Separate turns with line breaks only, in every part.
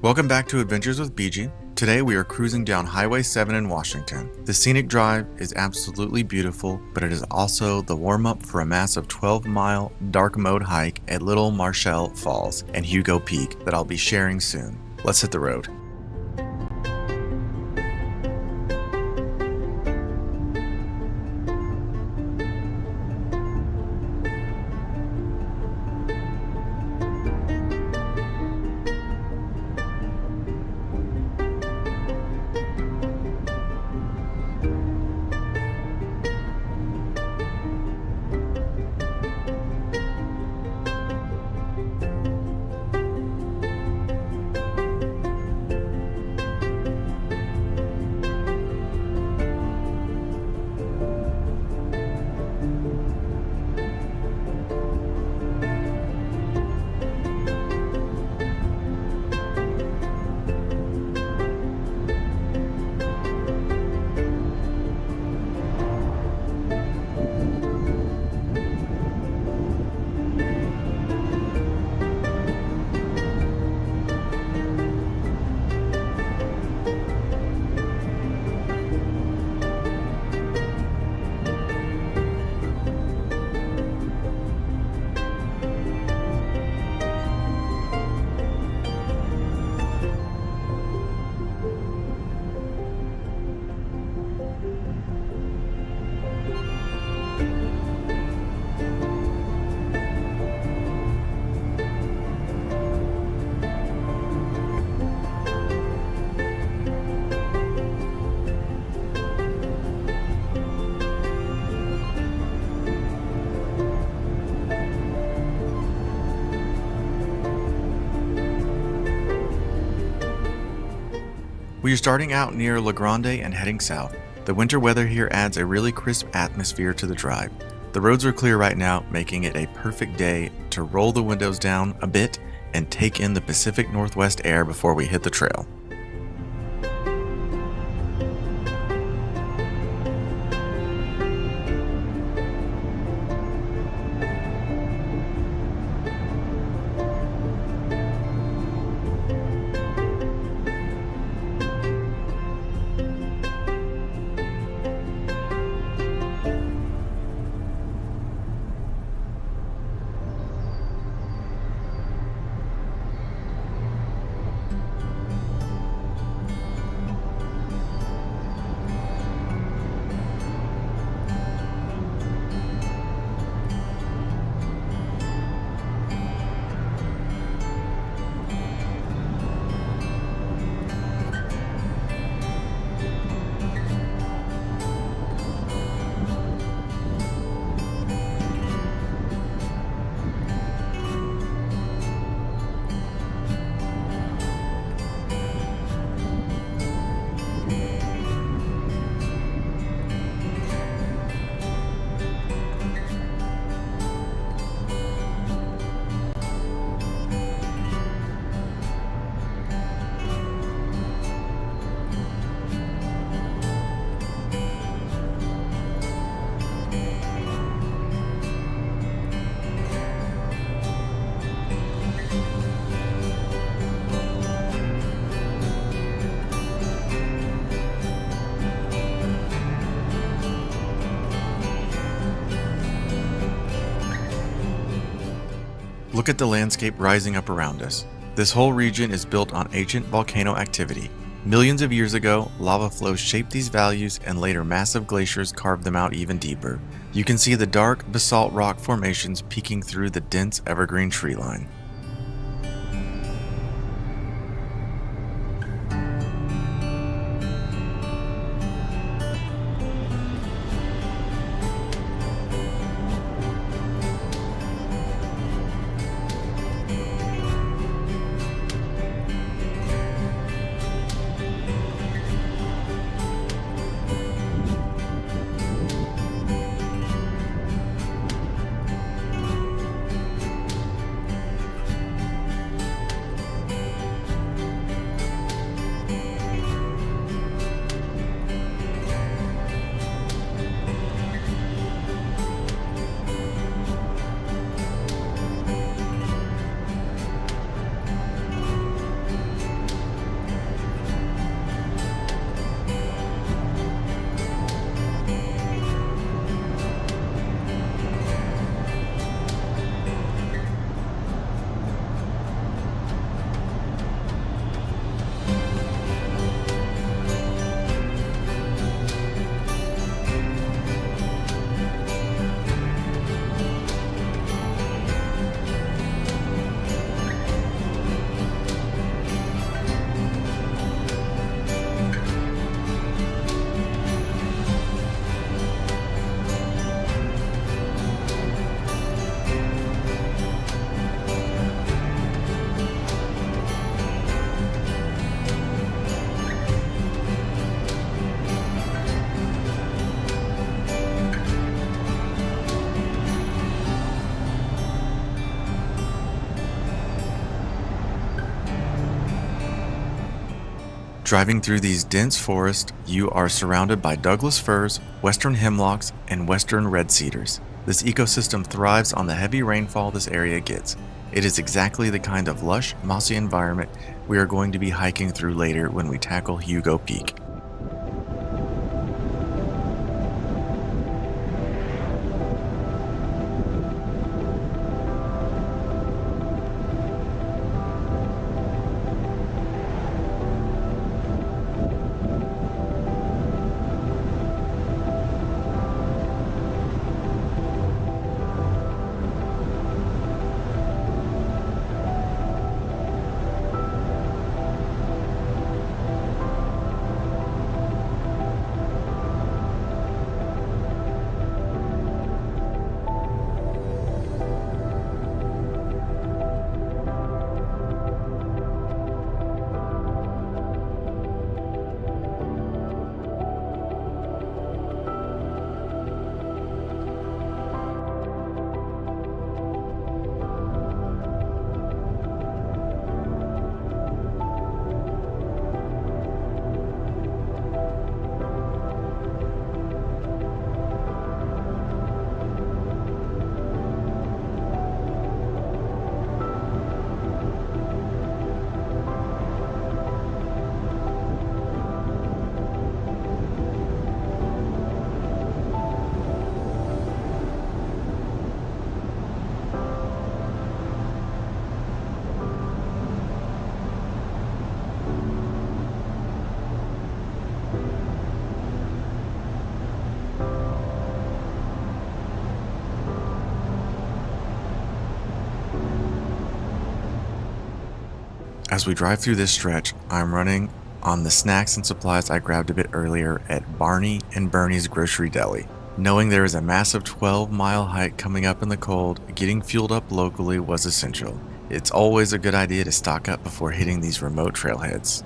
Welcome back to Adventures with BG. Today we are cruising down Highway 7 in Washington. The scenic drive is absolutely beautiful, but it is also the warm-up for a massive 12-mile dark mode hike at Little Marshall Falls and Hugo Peak that I'll be sharing soon. Let's hit the road. We are starting out near La Grande and heading south. The winter weather here adds a really crisp atmosphere to the drive. The roads are clear right now, making it a perfect day to roll the windows down a bit and take in the Pacific Northwest air before we hit the trail. Look at the landscape rising up around us. This whole region is built on ancient volcano activity. Millions of years ago, lava flows shaped these valleys and later massive glaciers carved them out even deeper. You can see the dark basalt rock formations peeking through the dense evergreen tree line. Driving through these dense forests, you are surrounded by Douglas firs, western hemlocks, and western red cedars. This ecosystem thrives on the heavy rainfall this area gets. It is exactly the kind of lush, mossy environment we are going to be hiking through later when we tackle Hugo Peak. As we drive through this stretch, I'm running on the snacks and supplies I grabbed a bit earlier at Barney and Bernie's Grocery Deli. Knowing there is a massive 12-mile hike coming up in the cold, getting fueled up locally was essential. It's always a good idea to stock up before hitting these remote trailheads.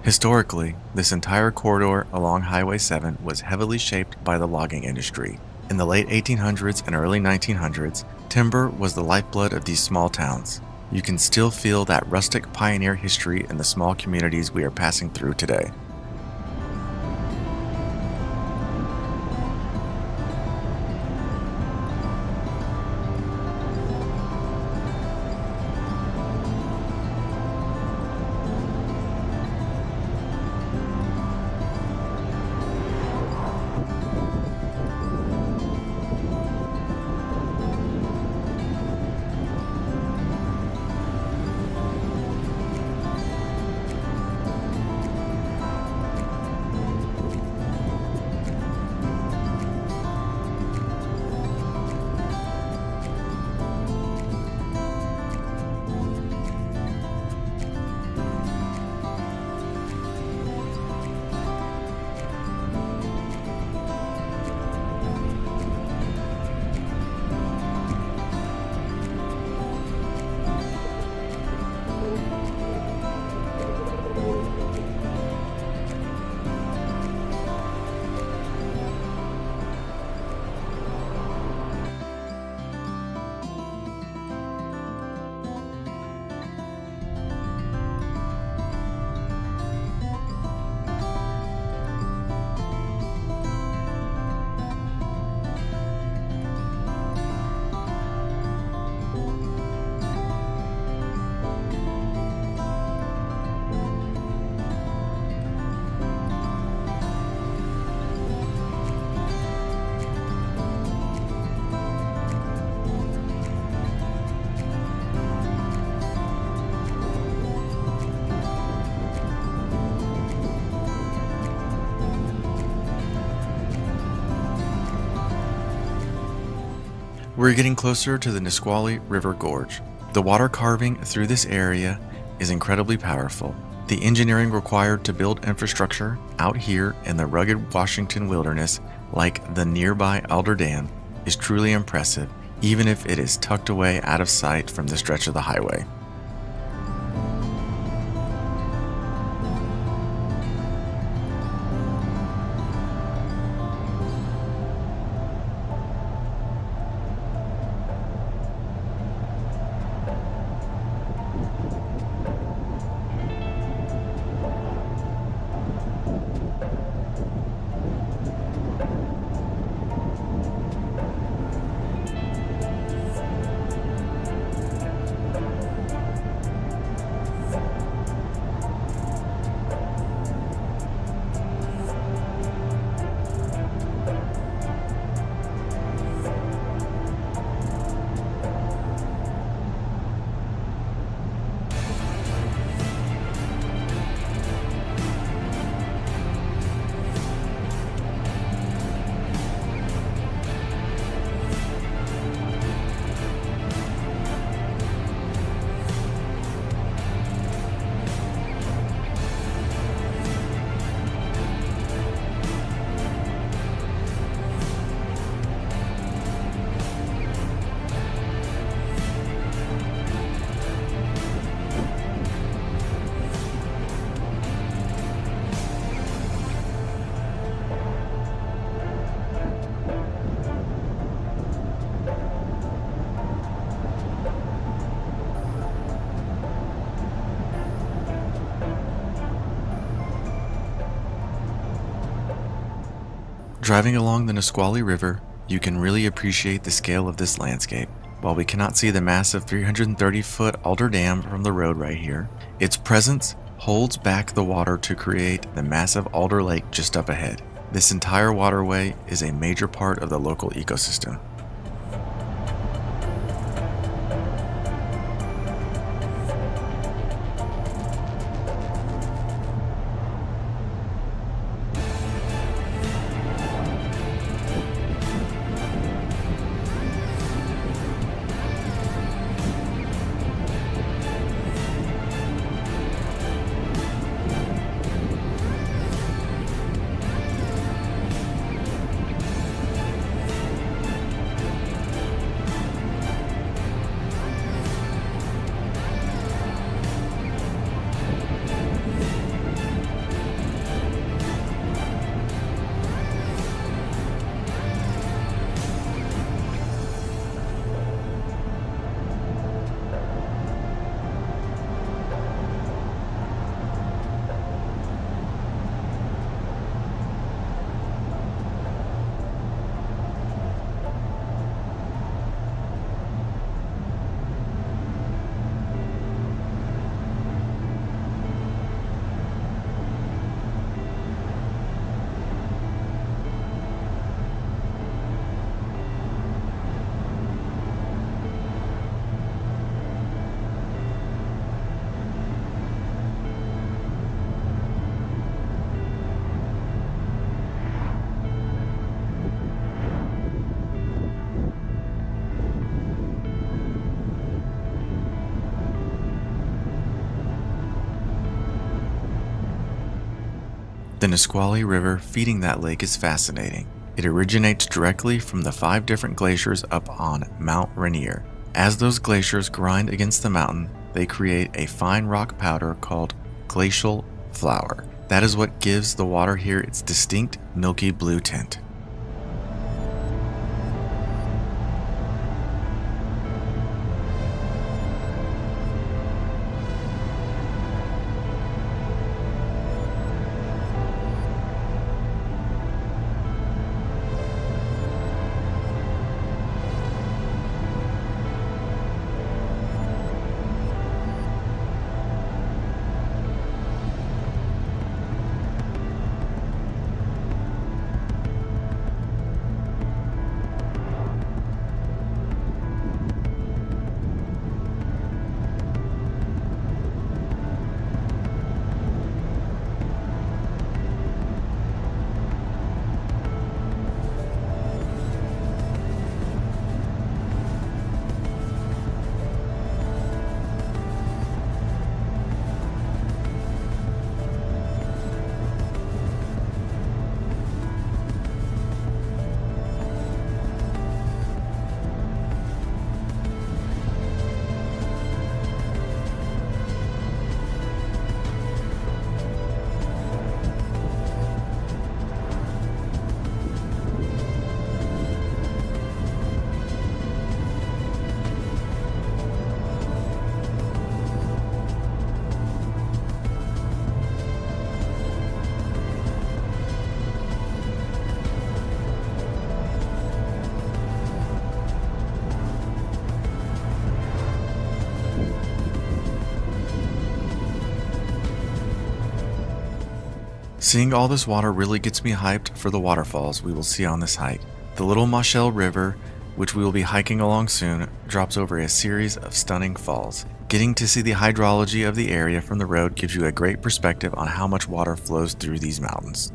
Historically, this entire corridor along Highway 7 was heavily shaped by the logging industry. In the late 1800s and early 1900s, timber was the lifeblood of these small towns. You can still feel that rustic pioneer history in the small communities we are passing through today. We're getting closer to the Nisqually River Gorge. The water carving through this area is incredibly powerful. The engineering required to build infrastructure out here in the rugged Washington wilderness, like the nearby Alder Dam, is truly impressive, even if it is tucked away out of sight from the stretch of the highway. Driving along the Nisqually River, you can really appreciate the scale of this landscape. While we cannot see the massive 330-foot Alder Dam from the road right here, its presence holds back the water to create the massive Alder Lake just up ahead. This entire waterway is a major part of the local ecosystem. The Nisqually River feeding that lake is fascinating. It originates directly from the 5 different glaciers up on Mount Rainier. As those glaciers grind against the mountain, they create a fine rock powder called glacial flour. That is what gives the water here its distinct milky blue tint. Seeing all this water really gets me hyped for the waterfalls we will see on this hike. The Little Machel River, which we will be hiking along soon, drops over a series of stunning falls. Getting to see the hydrology of the area from the road gives you a great perspective on how much water flows through these mountains.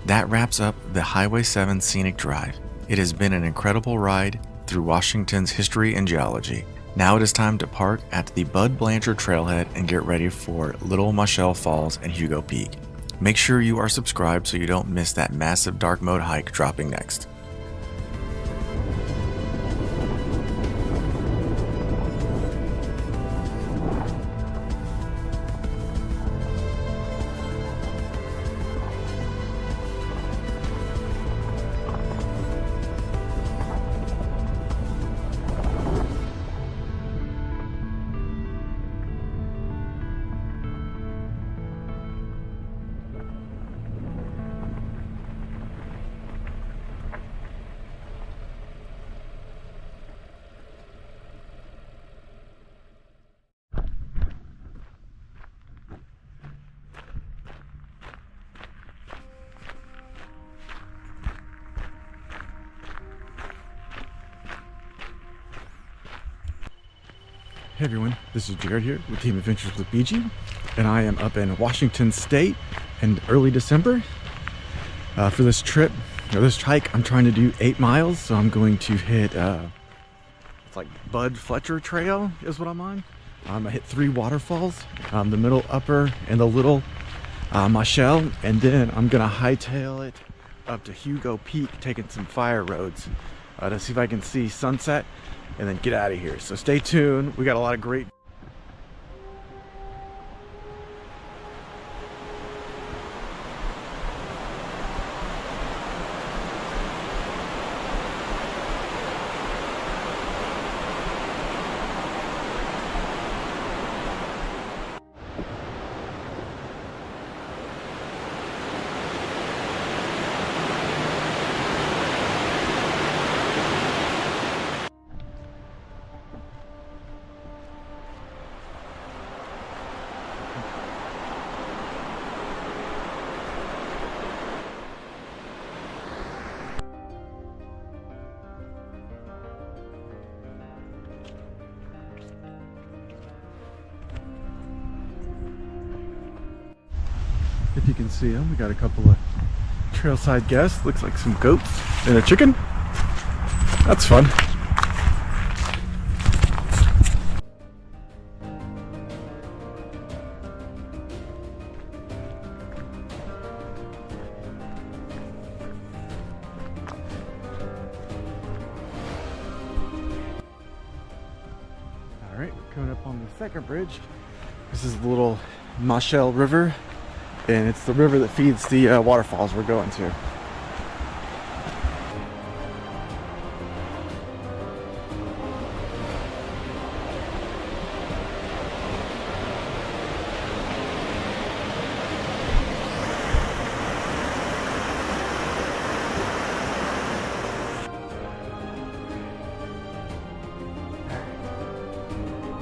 That wraps up the Highway 7 Scenic Drive. It has been an incredible ride through Washington's history and geology. Now it is time to park at the Bud Blanchard Trailhead and get ready for Little Machel Falls and Hugo Peak. Make sure you are subscribed so you don't miss that massive dark mode hike dropping next. Hey everyone, this is Jared here with Team Adventures with BG, and I am up in Washington State in early December. For this trip, or this hike, I'm trying to do 8 miles, so I'm going to hit, it's like Bud Fletcher Trail is what I'm on. I hit 3 waterfalls, the middle, upper, and the little Machel, and then I'm gonna hightail it up to Hugo Peak, taking some fire roads to see if I can see sunset and then get out of here. So stay tuned. We got a lot of great if you can see them. We got a couple of trailside guests. Looks like some goats and a chicken. That's fun. All Alright, coming up on the second bridge. This is the little Machel River, and it's the river that feeds the waterfalls we're going to.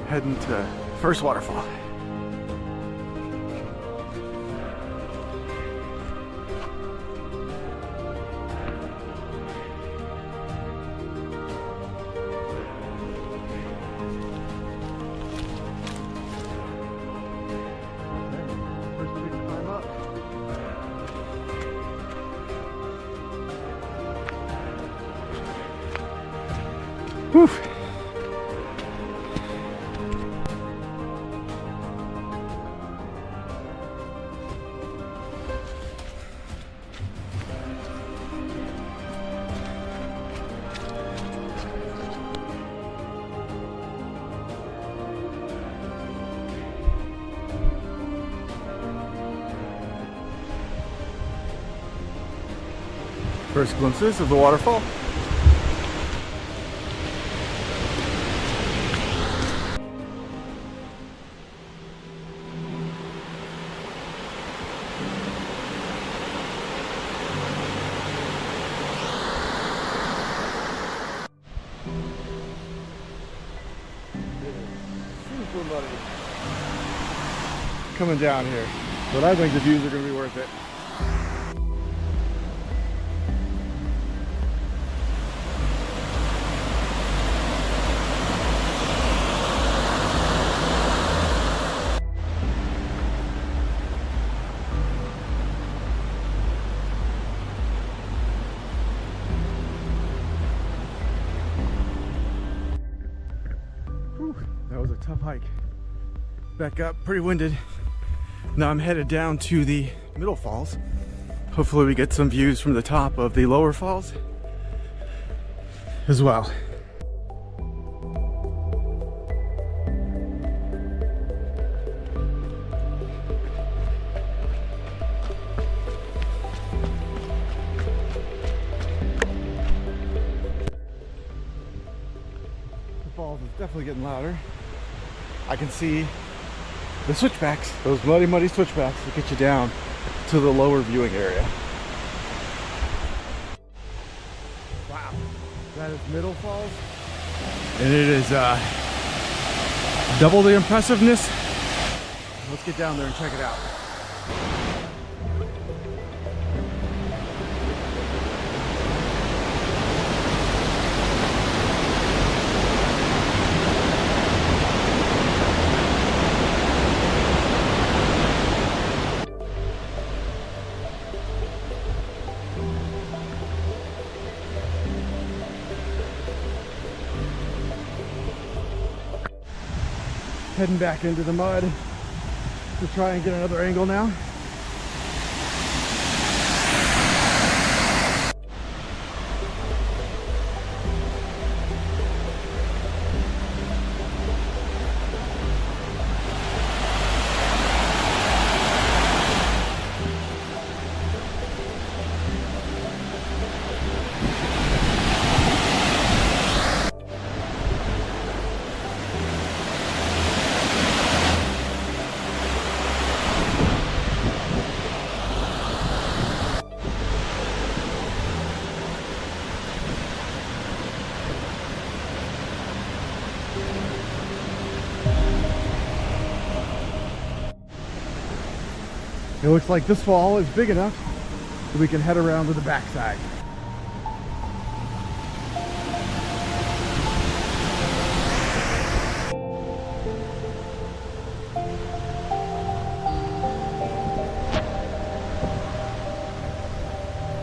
Heading to first waterfall. First big climb up. Whew. First glimpses of the waterfall. Super muddy. Coming down here, but I think the views are going to be worth it. That was a tough hike. Back up, pretty winded. Now I'm headed down to the middle falls. Hopefully we get some views from the top of the lower falls as well. The falls is definitely getting louder. I can see the switchbacks, those muddy switchbacks that get you down to the lower viewing area. Wow, that is Middle Falls. And it is double the impressiveness. Let's get down there and check it out. Heading back into the mud to try and get another angle now. It looks like this fall is big enough that we can head around to the backside.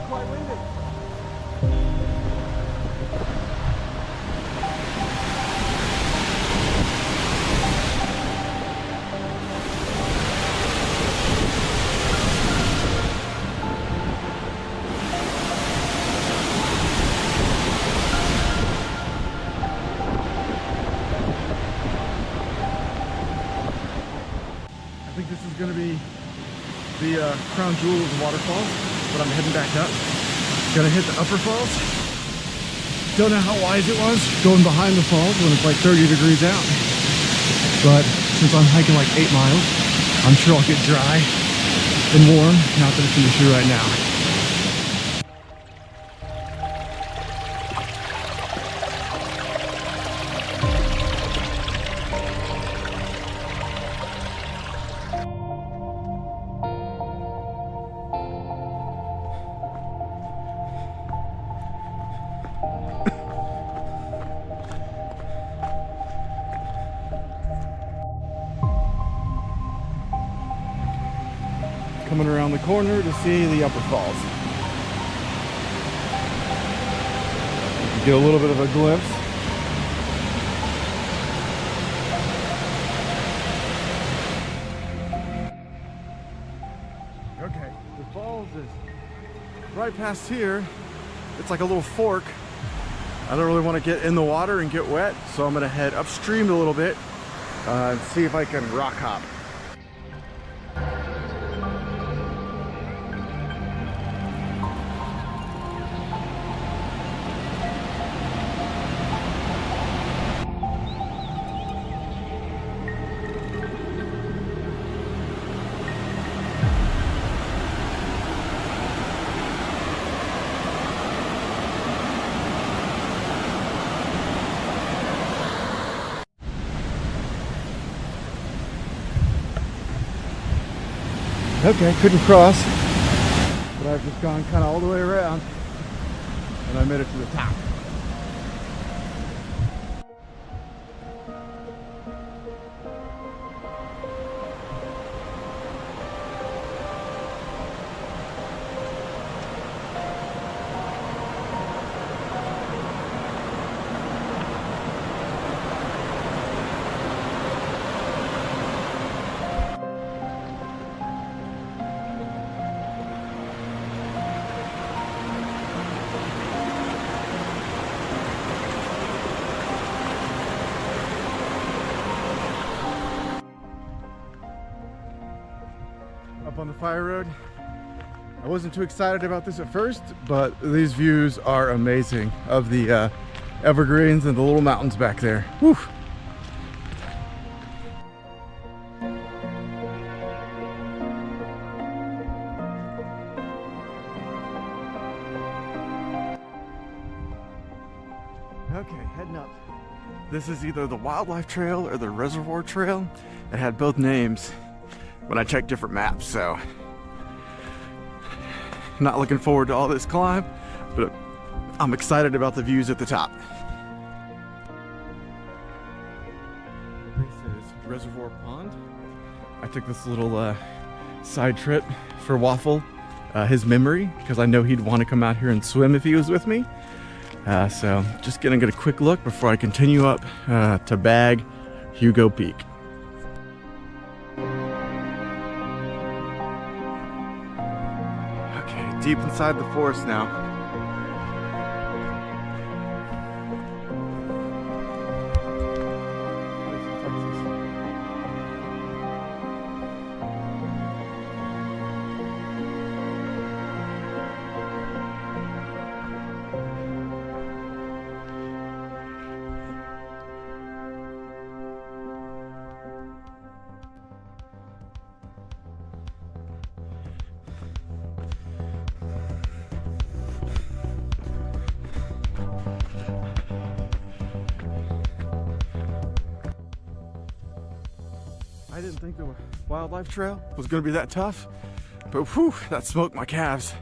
Quite windy.
is going to be the crown jewel of the waterfalls, but I'm heading back up. Gonna hit the upper falls. Don't know how wise it was going behind the falls when it's like 30 degrees out. But since I'm hiking like 8 miles, I'm sure I'll get dry and warm. Not that it's an issue right now. Coming around the corner to see the upper falls. Get a little bit of a glimpse. Okay, the falls is right past here. It's like a little fork. I don't really want to get in the water and get wet, so I'm gonna head upstream a little bit and see if I can rock hop. Okay, couldn't cross, but I've just gone kind of all the way around and I made it to the top. Up on the fire road. I wasn't too excited about this at first, but these views are amazing of the evergreens and the little mountains back there. Whew. Okay, heading up. This is either the wildlife trail or the reservoir trail. It had both names when I checked different maps, so not looking forward to all this climb, but I'm excited about the views at the top. This is Reservoir Pond. I took this little side trip for Waffle, his memory, because I know he'd want to come out here and swim if he was with me. So just gonna get a quick look before I continue up to Bag Hugo Peak. Deep inside the forest now. I didn't think the wildlife trail was going to be that tough, but whew, that smoked my calves.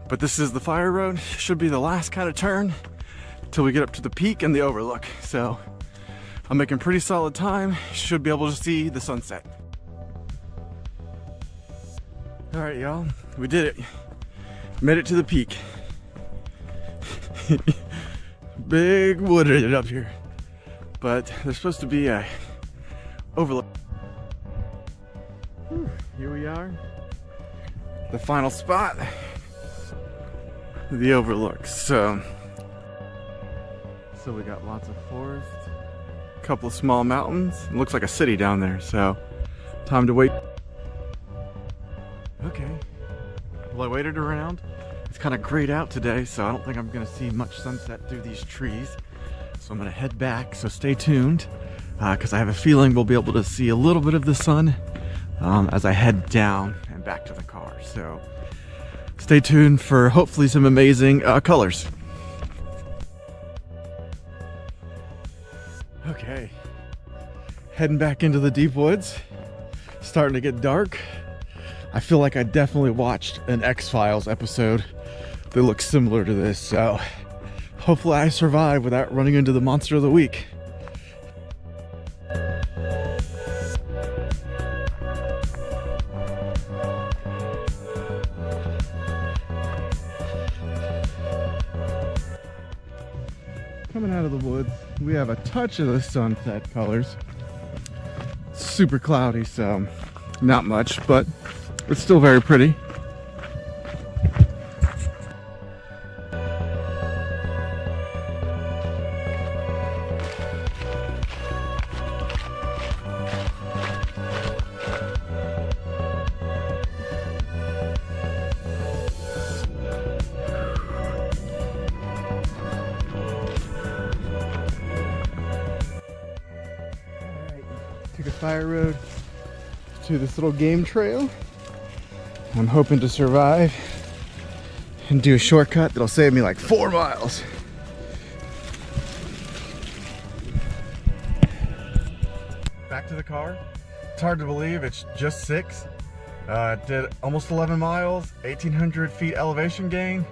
But this is the fire road. Should be the last kind of turn till we get up to the peak and the overlook. So I'm making pretty solid time. Should be able to see the sunset. All right, y'all, we did it. Made it to the peak. Big wooded up here, but there's supposed to be a overlook. Whew, here we are, the final spot, the overlook. So we got lots of forest, a couple of small mountains. It looks like a city down there, so Time to wait. Okay. Well, I waited around. It's kind of grayed out today, so I don't think I'm gonna see much sunset through these trees. So I'm gonna head back, so stay tuned, because I have a feeling we'll be able to see a little bit of the sun as I head down and back to the car. So stay tuned for hopefully some amazing colors. Okay, heading back into the deep woods. Starting to get dark. I feel like I definitely watched an X-Files episode that looks similar to this, so hopefully I survive without running into the monster of the week. Coming out of the woods, we have a touch of the sunset colors. Super cloudy, so not much, but it's still very pretty. Took a fire road to this little game trail. I'm hoping to survive and do a shortcut that'll save me like 4 miles. Back to the car. It's hard to believe it's just 6. Did almost 11 miles, 1,800 feet elevation gain.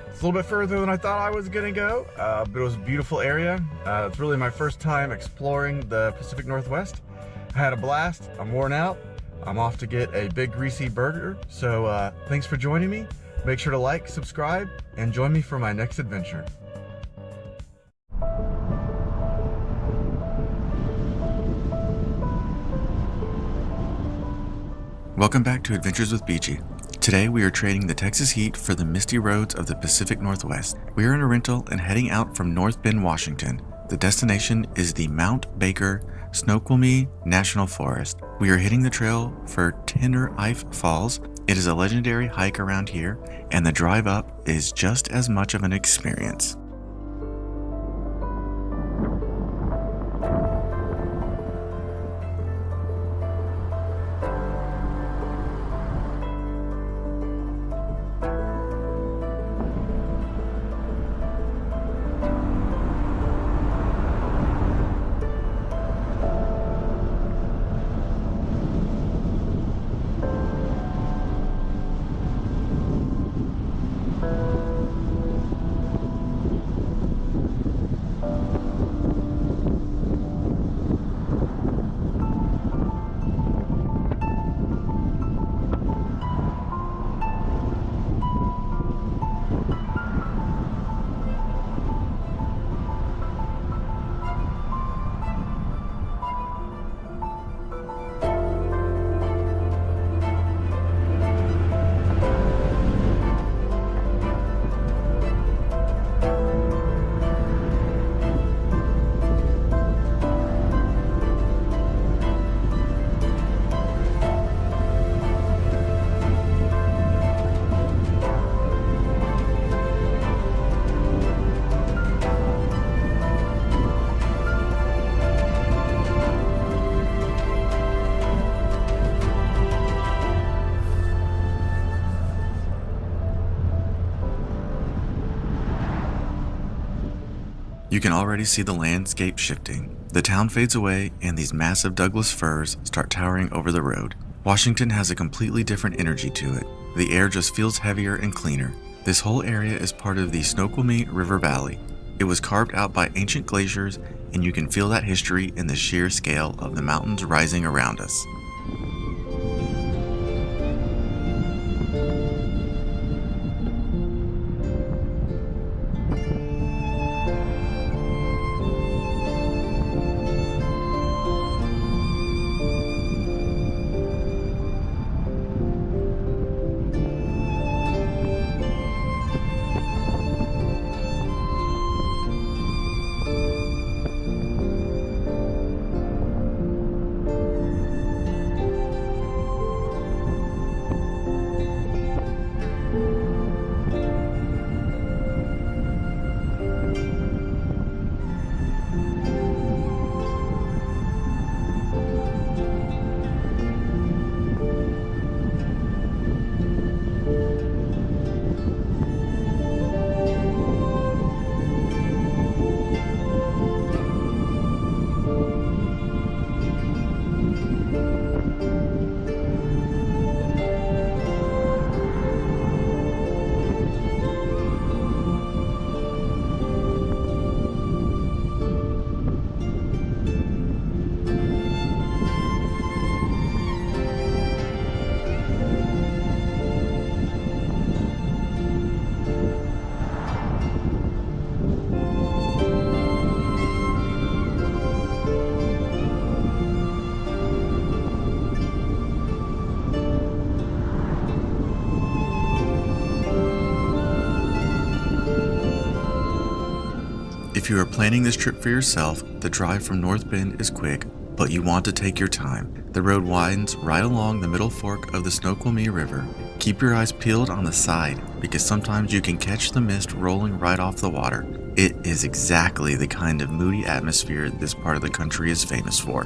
It's a little bit further than I thought I was gonna go, but it was a beautiful area. It's really my first time exploring the Pacific Northwest. I had a blast. I'm worn out. I'm off to get a big greasy burger. So thanks for joining me. Make sure to like, subscribe, and join me for my next adventure.
Welcome back to Adventures with BG. Today we are trading the Texas heat for the misty roads of the Pacific Northwest. We are in a rental and heading out from North Bend, Washington. The destination is the Mount Baker Snoqualmie National Forest. We are hitting the trail for Tenerife Falls. It is a legendary hike around here, and the drive up is just as much of an experience. You can already see the landscape shifting. The town fades away and these massive Douglas firs start towering over the road. Washington has a completely different energy to it. The air just feels heavier and cleaner. This whole area is part of the Snoqualmie River Valley. It was carved out by ancient glaciers, and you can feel that history in the sheer scale of the mountains rising around us. If you are planning this trip for yourself, the drive from North Bend is quick, but you want to take your time. The road winds right along the middle fork of the Snoqualmie River. Keep your eyes peeled on the side because sometimes you can catch the mist rolling right off the water. It is exactly the kind of moody atmosphere this part of the country is famous for.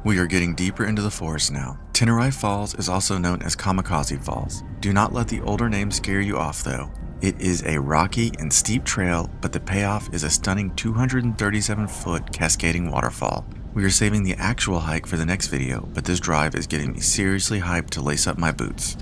We are getting deeper into the forest now. Tenerife Falls is also known as Kamikaze Falls. Do not let the older name scare you off though. It is a rocky and steep trail, but the payoff is a stunning 237-foot cascading waterfall. We are saving the actual hike for the next video, but this drive is getting me seriously hyped to lace up my boots.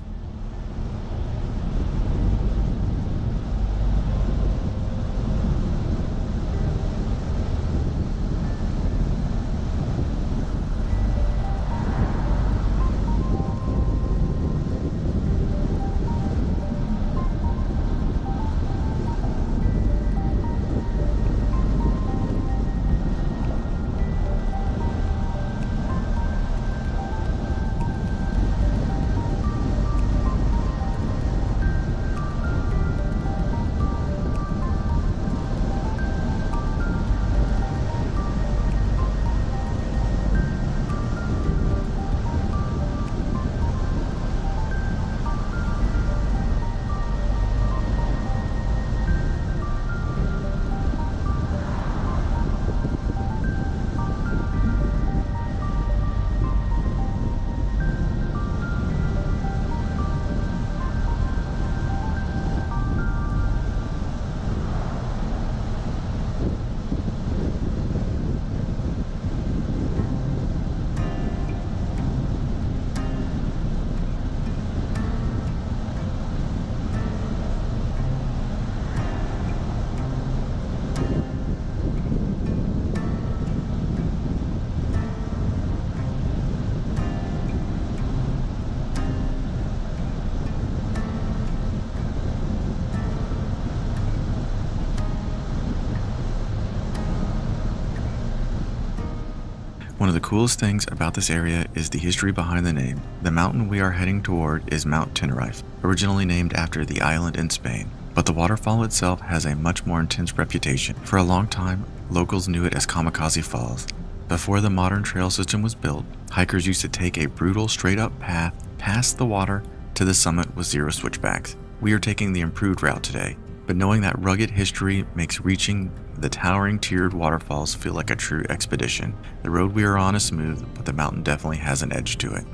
One of the coolest things about this area is the history behind the name. The mountain we are heading toward is Mount Tenerife, originally named after the island in Spain. But the waterfall itself has a much more intense reputation. For a long time, locals knew it as Kamikaze Falls. Before the modern trail system was built, hikers used to take a brutal straight-up path past the water to the summit with 0 switchbacks. We are taking the improved route today, but knowing that rugged history makes reaching the towering tiered waterfalls feel like a true expedition. The road we are on is smooth, but the mountain definitely has an edge to it.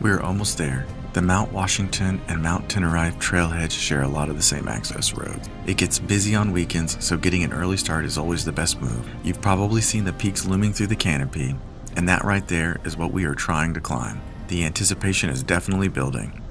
We are almost there. The Mount Washington and Mount Tenerife trailheads share a lot of the same access roads. It gets busy on weekends, so getting an early start is always the best move. You've probably seen the peaks looming through the canopy, and that right there is what we are trying to climb. The anticipation is definitely building.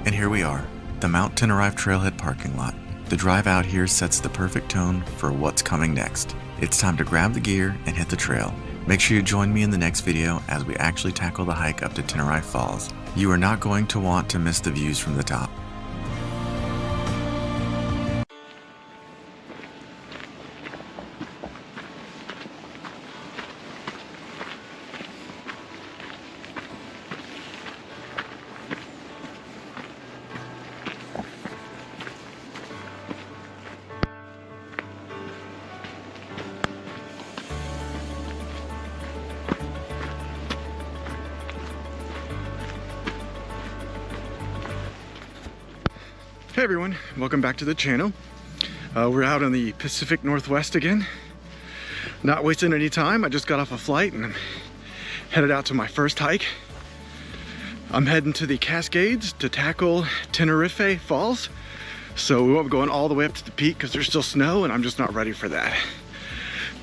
And here we are, the Mount Tenerife Trailhead parking lot. The drive out here sets the perfect tone for what's coming next. It's time to grab the gear and hit the trail. Make sure you join me in the next video as we actually tackle the hike up to Tenerife Falls. You are not going to want to miss the views from the top.
Hey everyone, welcome back to the channel. We're out in the Pacific Northwest again. Not wasting any time, I just got off a flight and I'm headed out to my first hike. I'm heading to the Cascades to tackle Tenerife Falls. So we won't be going all the way up to the peak because there's still snow and I'm just not ready for that.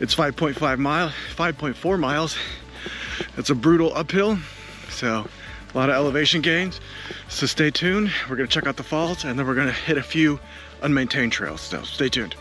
It's 5.4 miles. It's a brutal uphill, so a lot of elevation gains. So stay tuned. We're gonna check out the falls and then we're gonna hit a few unmaintained trails. So stay tuned.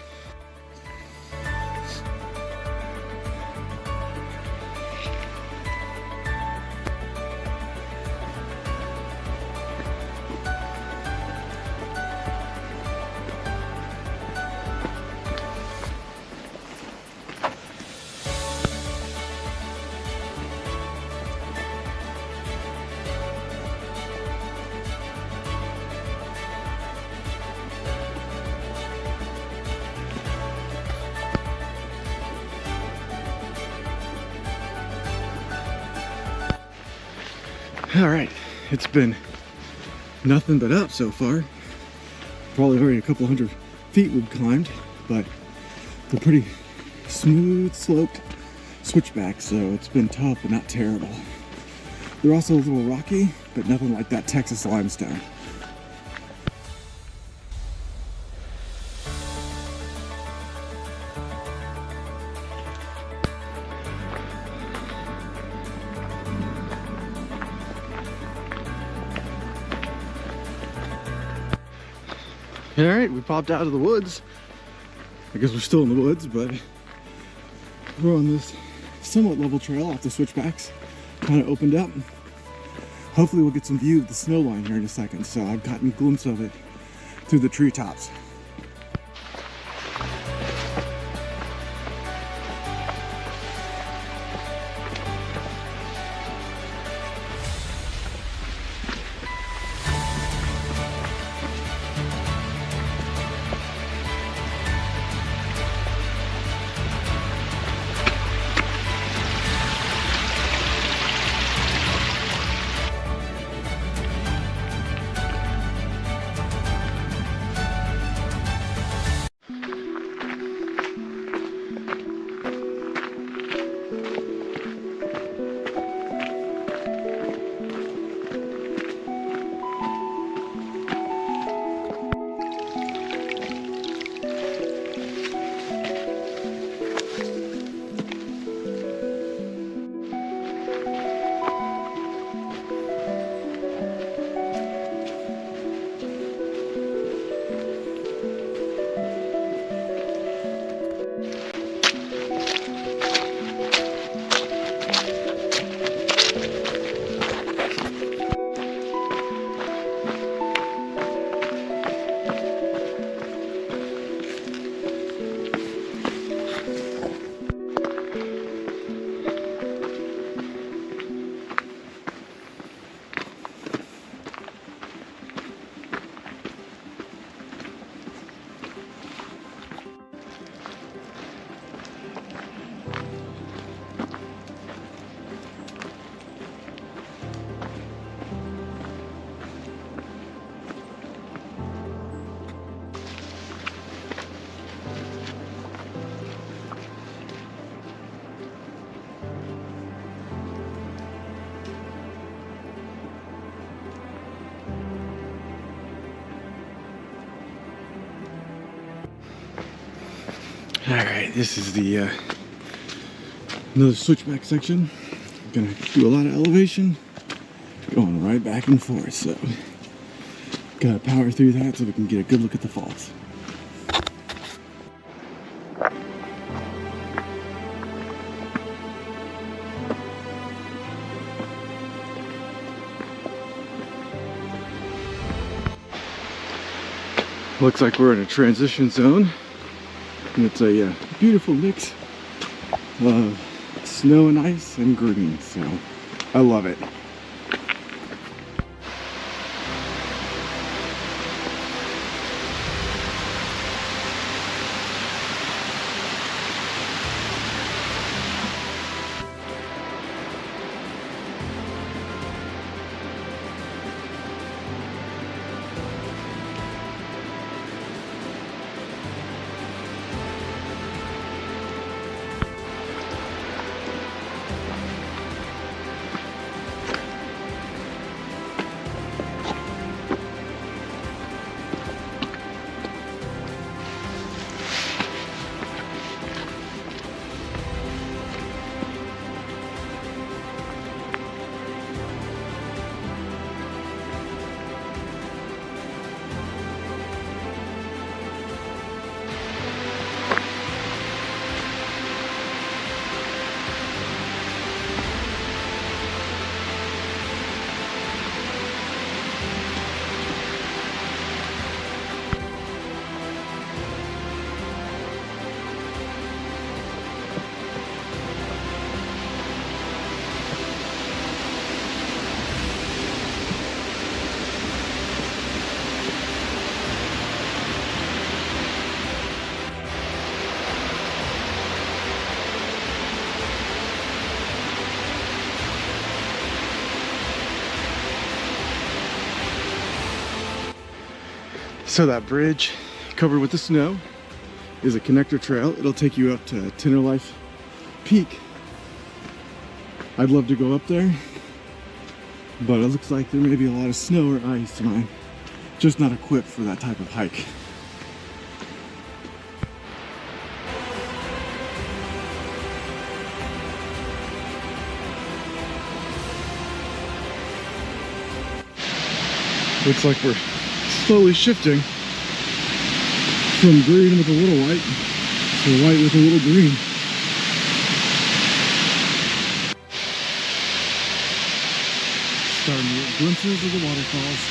All right, it's been nothing but up so far. Probably already a couple hundred feet we've climbed, but they're pretty smooth sloped switchbacks, so it's been tough but not terrible. They're also a little rocky, but nothing like that Texas limestone. All right, we popped out of the woods. I guess we're still in the woods, but we're on this somewhat level trail off the switchbacks. Kind of opened up. Hopefully we'll get some view of the snow line here in a second. So I've gotten a glimpse of it through the treetops. All right, this is the another switchback section. I'm gonna do a lot of elevation, going right back and forth. So gotta power through that so we can get a good look at the falls. Looks like we're in a transition zone, and it's a beautiful mix of snow and ice and green, so I love it. So that bridge covered with the snow is a connector trail. It'll take you up to Tenderlife Peak. I'd love to go up there, but it looks like there may be a lot of snow or ice, and I'm just not equipped for that type of hike. Looks like we're slowly shifting from green with a little white to white with a little green. Starting to get glimpses of the waterfalls.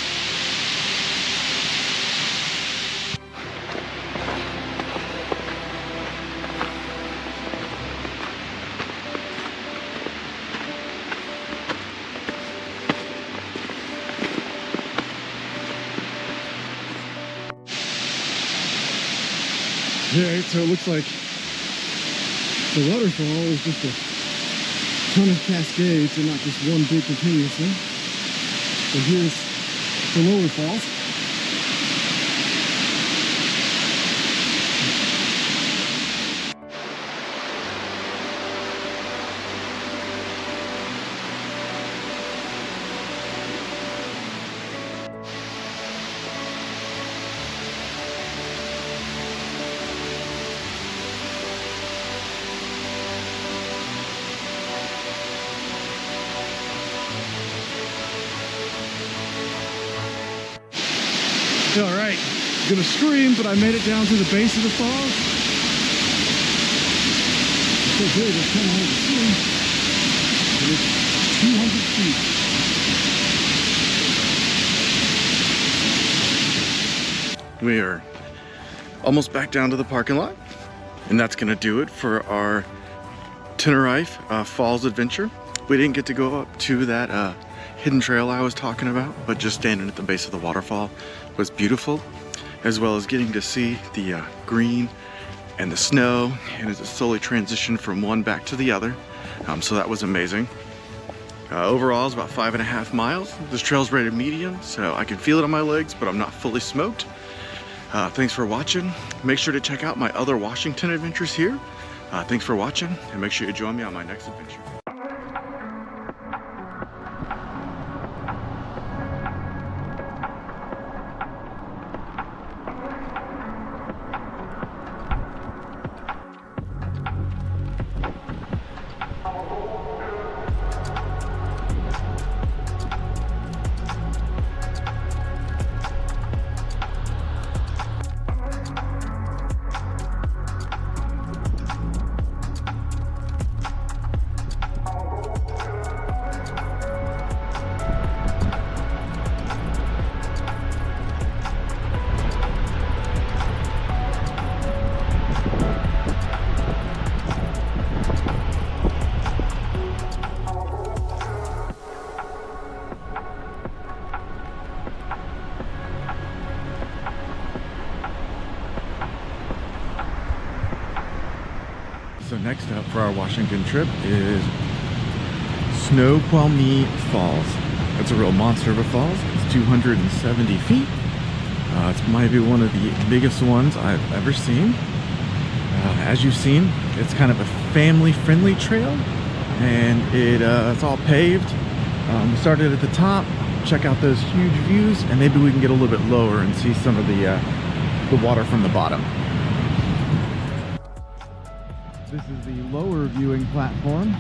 Alright, so it looks like the waterfall is just a ton of cascades and not just one big continuous thing. So here's the lower falls. All right, I'm gonna scream, but I made it down to the base of the falls. It's so big, it's kind of hard to see. But it's 200 feet. We are almost back down to the parking lot, and that's gonna do it for our Tenerife Falls adventure. We didn't get to go up to that hidden trail I was talking about, but just standing at the base of the waterfall was beautiful, as well as getting to see the green and the snow, and as it slowly transitioned from one back to the other. So that was amazing. Overall, it's about 5.5 miles. This trail's rated medium, so I can feel it on my legs, but I'm not fully smoked. Thanks for watching. Make sure to check out my other Washington adventures here. Thanks for watching, and make sure you join me on my next adventure. So next up for our Washington trip is Snoqualmie Falls. It's a real monster of a falls. It's 270 feet. It's maybe one of the biggest ones I've ever seen. As you've seen, it's kind of a family-friendly trail, and it's all paved. We started at the top, check out those huge views, and maybe we can get a little bit lower and see some of the water from the bottom. This is the lower viewing platform,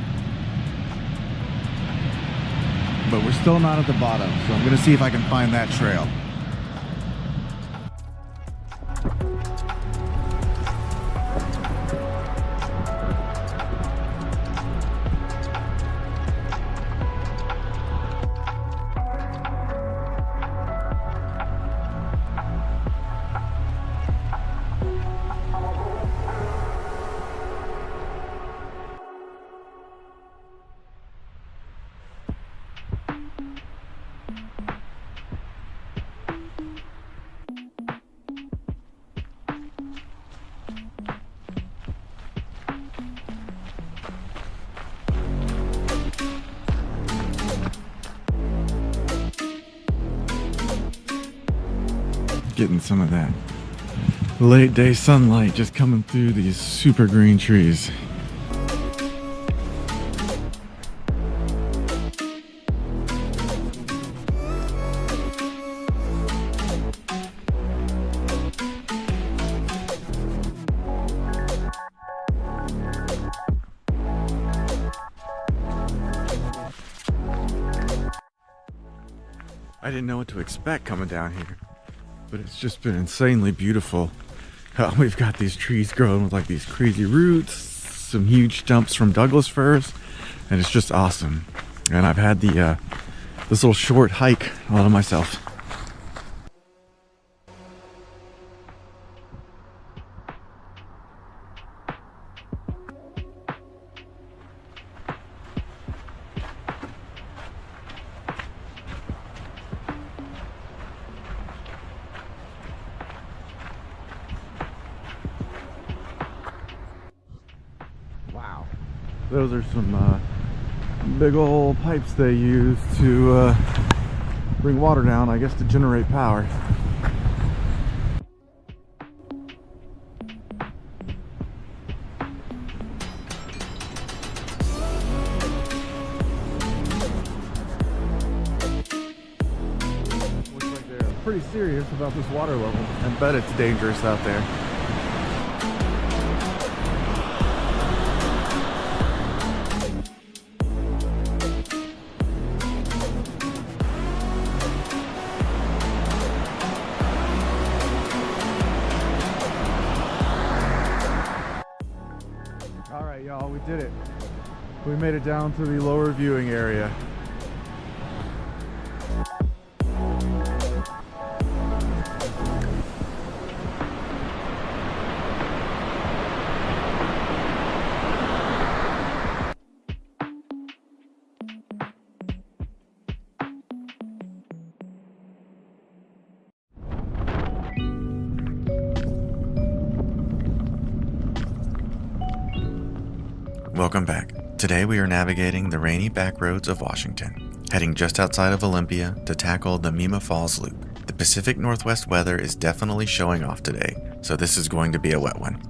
but we're still not at the bottom, so I'm going to see if I can find that trail. Getting some of that late day sunlight just coming through these super green trees. I didn't know what to expect coming down here, but it's just been insanely beautiful. We've got these trees growing with like these crazy roots, some huge stumps from Douglas firs, and it's just awesome. And I've had this little short hike all to myself. Wow, those are some big old pipes they use to bring water down, I guess, to generate power. Looks like they're pretty serious about this water level. I bet it's dangerous out there. Alright y'all, we did it. We made it down to the lower viewing area.
Welcome back. Today we are navigating the rainy back roads of Washington, heading just outside of Olympia to tackle the Mima Falls Loop. The Pacific Northwest weather is definitely showing off today, so this is going to be a wet one.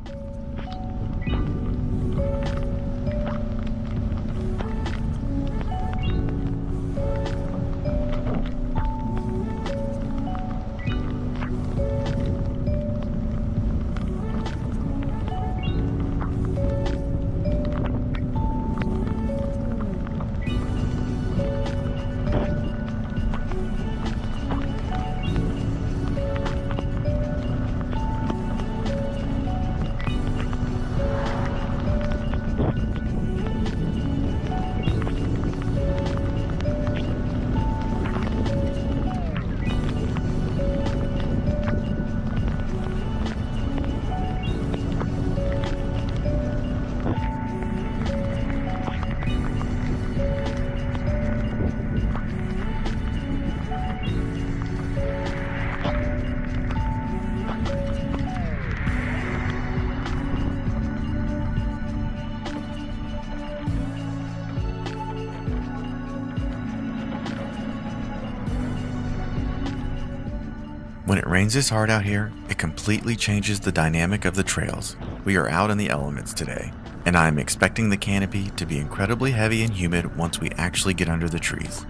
When it rains this hard out here, it completely changes the dynamic of the trails. We are out in the elements today, and I am expecting the canopy to be incredibly heavy and humid once we actually get under the trees.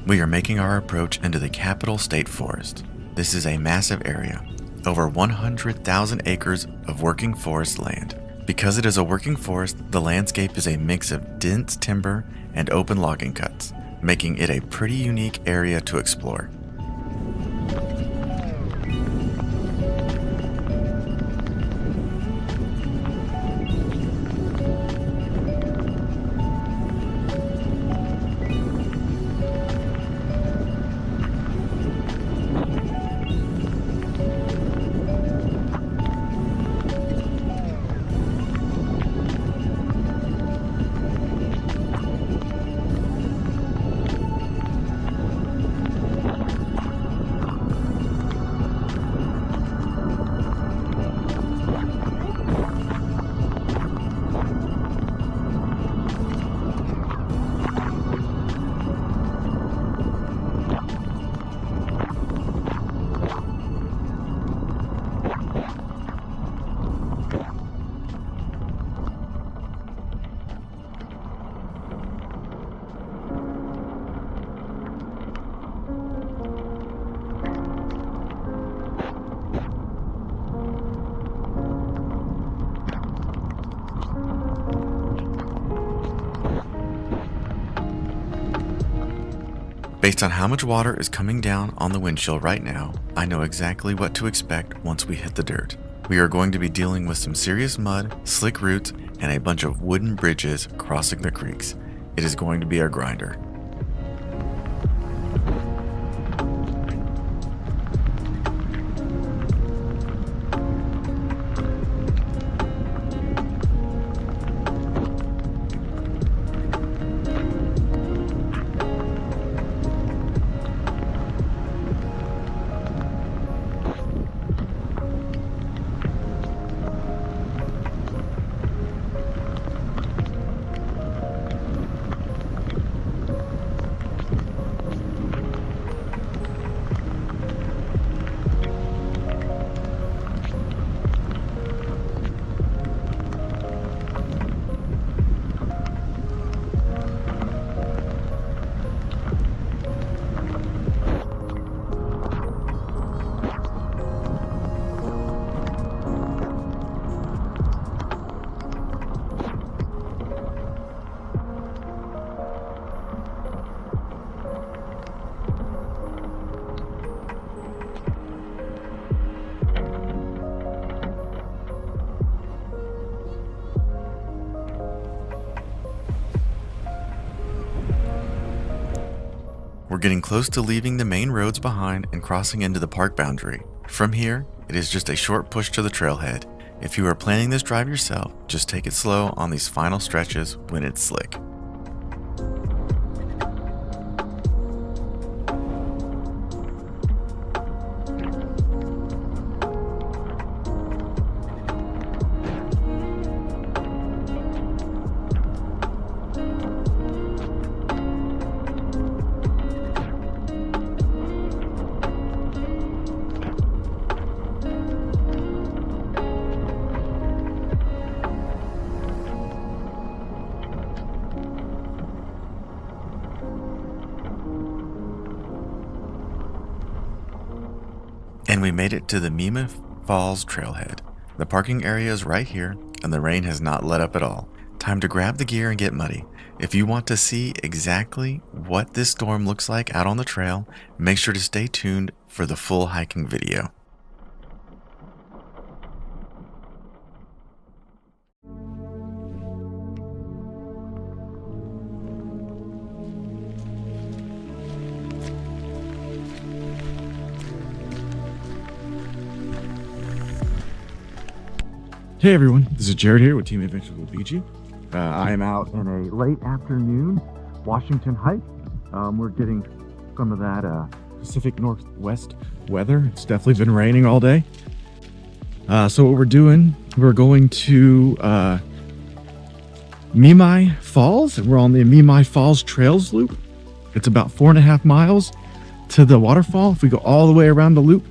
We are making our approach into the Capitol State Forest. This is a massive area, over 100,000 acres of working forest land. Because it is a working forest, the landscape is a mix of dense timber and open logging cuts, making it a pretty unique area to explore. Based on how much water is coming down on the windshield right now, I know exactly what to expect once we hit the dirt. We are going to be dealing with some serious mud, slick roots, and a bunch of wooden bridges crossing the creeks. It is going to be a grinder. We're getting close to leaving the main roads behind and crossing into the park boundary. From here, it is just a short push to the trailhead. If you are planning this drive yourself, just take it slow on these final stretches when it's slick. And we made it to the Mima Falls trailhead. The parking area is right here, and the rain has not let up at all. Time to grab the gear and get muddy. If you want to see exactly what this storm looks like out on the trail, make sure to stay tuned for the full hiking video.
Hey everyone, this is Jared here with Team Adventures with BG. I am out on a late afternoon Washington hike. We're getting some of that Pacific Northwest weather. It's definitely been raining all day. So what we're doing, we're going to Mima Falls. We're on the Mima Falls Trails loop. It's about 4.5 miles to the waterfall. If we go all the way around the loop,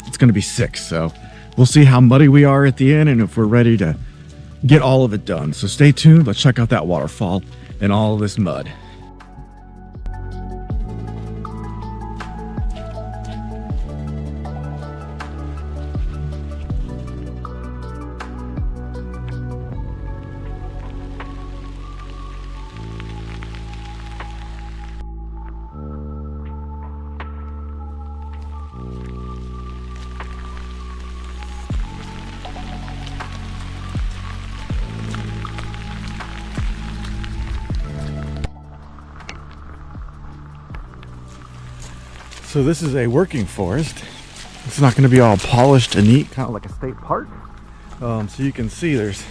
it's going to be 6. So we'll see how muddy we are at the end and if we're ready to get all of it done. So stay tuned. Let's check out that waterfall and all of this mud. So this is a working forest. It's not going to be all polished and neat, kind of like a state park. So you can see there's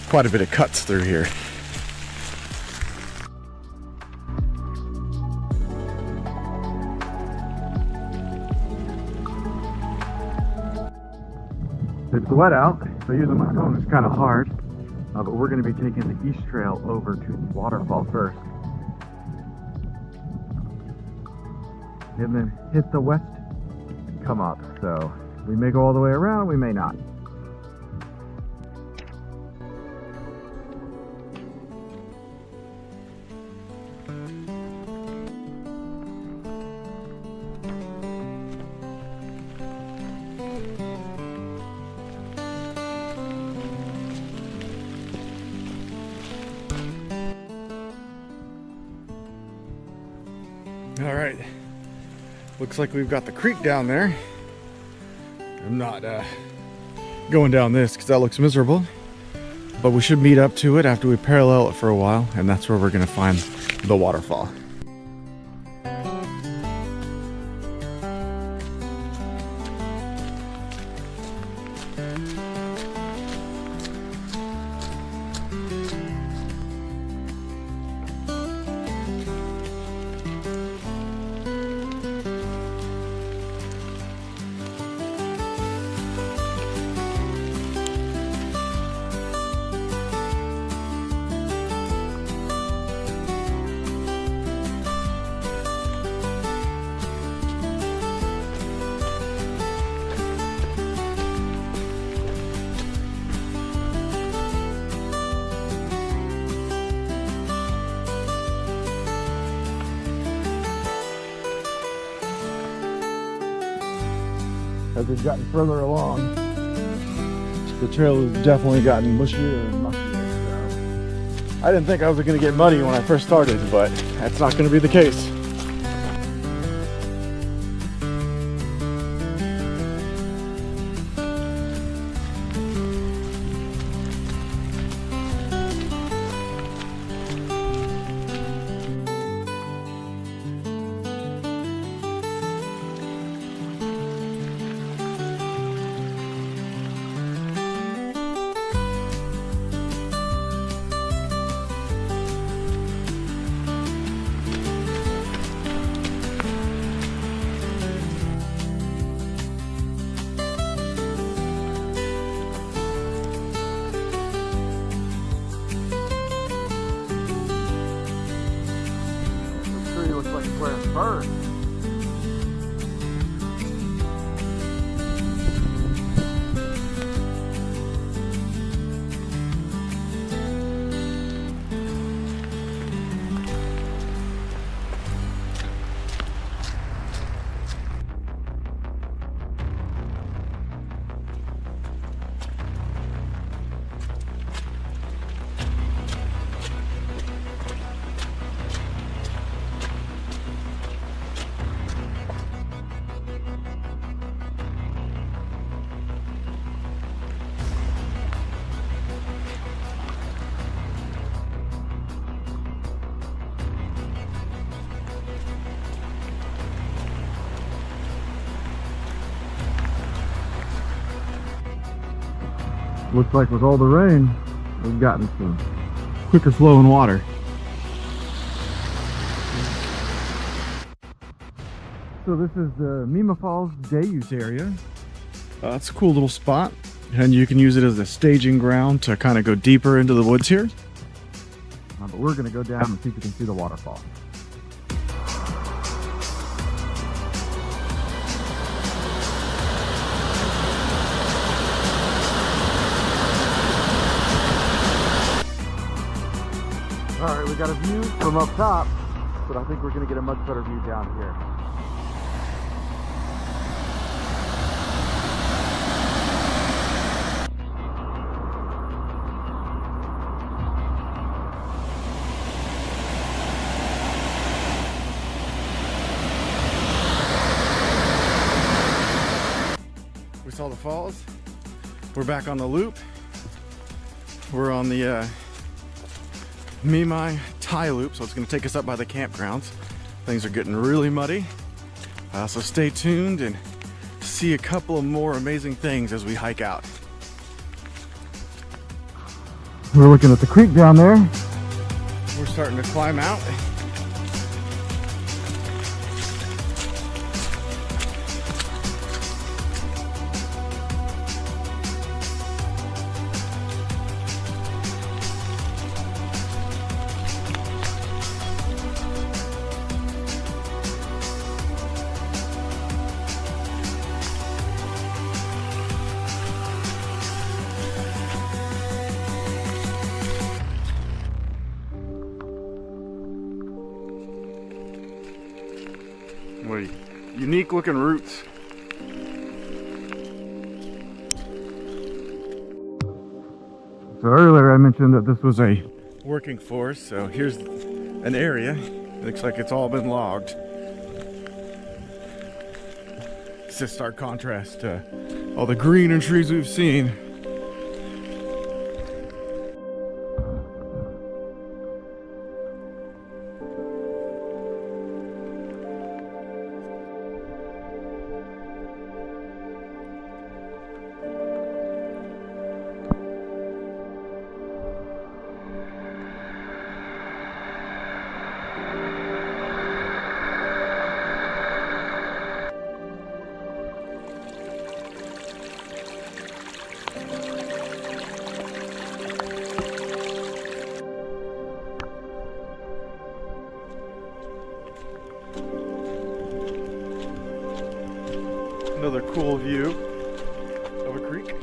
quite a bit of cuts through here. It's wet out, so using my phone is kind of hard. But we're going to be taking the east trail over to the waterfall first. And then hit the west and come up. So we may go all the way around, we may not. All right. Looks like we've got the creek down there. I'm not going down this because that looks miserable. But we should meet up to it after we parallel it for a while, and that's where we're going to find the waterfall. As we've gotten further along, the trail has definitely gotten mushier and muckier. So I didn't think I was going to get muddy when I first started, but that's not going to be the case. First. Looks like with all the rain, we've gotten some quicker flowing water. So this is the Mima Falls day use area. It's a cool little spot, and you can use it as a staging ground to kind of go deeper into the woods here. But we're going to go down and see if we can see the waterfall. Alright, we got a view from up top, but I think we're going to get a much better view down here. We saw the falls. We're back on the loop. We're on the Mimai tie loop, so it's going to take us up by the campgrounds. Things are getting really muddy, so stay tuned and see a couple of more amazing things as we hike out. We're looking at the creek down there. We're starting to climb out. Unique looking roots. So earlier I mentioned that this was a working forest, so here's an area. Looks like it's all been logged. It's a stark contrast to all the green and trees we've seen. Another cool view of a creek.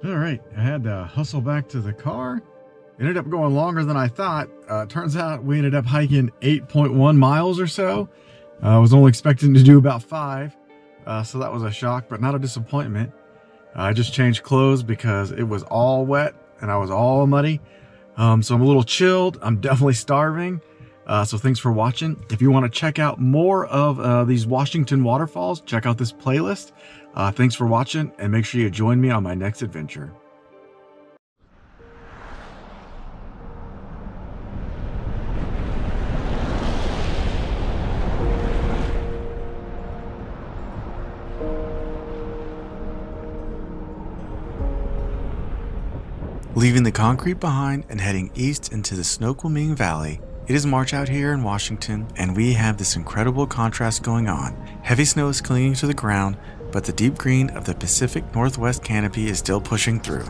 All right, I had to hustle back to the car. It ended up going longer than I thought. Turns out we ended up hiking 8.1 miles or so. I was only expecting to do about 5, so that was a shock, but not a disappointment. I just changed clothes because it was all wet and I was all muddy. So I'm a little chilled. I'm definitely starving. So thanks for watching. If you want to check out more of these Washington waterfalls, check out this playlist. Thanks for watching, and make sure you join me on my next adventure.
Leaving the concrete behind and heading east into the Snoqualmie Valley, it is March out here in Washington, and we have this incredible contrast going on. Heavy snow is clinging to the ground, but the deep green of the Pacific Northwest canopy is still pushing through.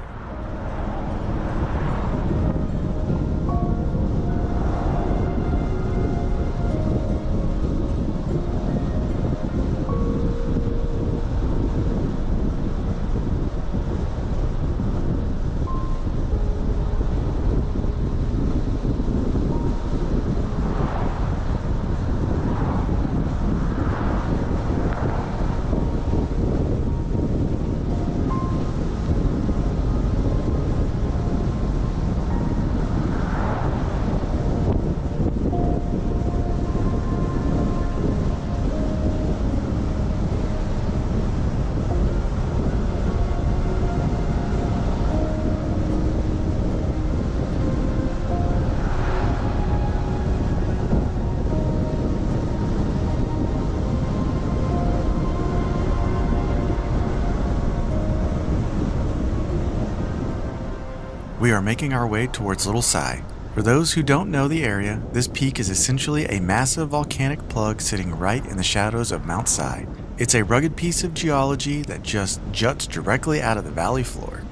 we are making our way towards Little Si. For those who don't know the area, this peak is essentially a massive volcanic plug sitting right in the shadows of Mount Si. It's a rugged piece of geology that just juts directly out of the valley floor.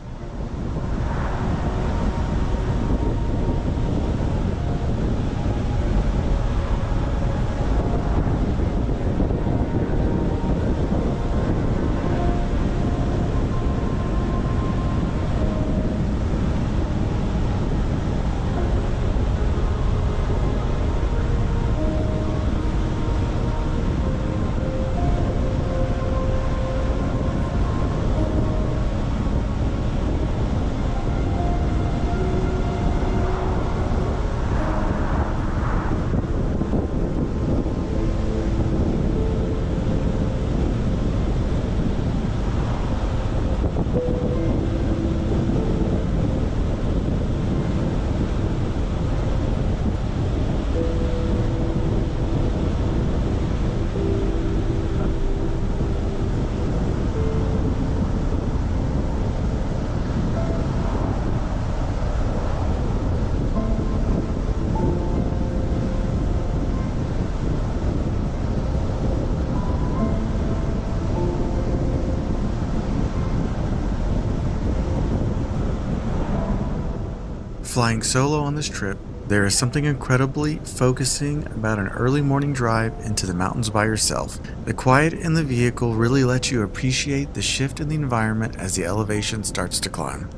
Flying solo on this trip, there is something incredibly focusing about an early morning drive into the mountains by yourself. The quiet in the vehicle really lets you appreciate the shift in the environment as the elevation starts to climb.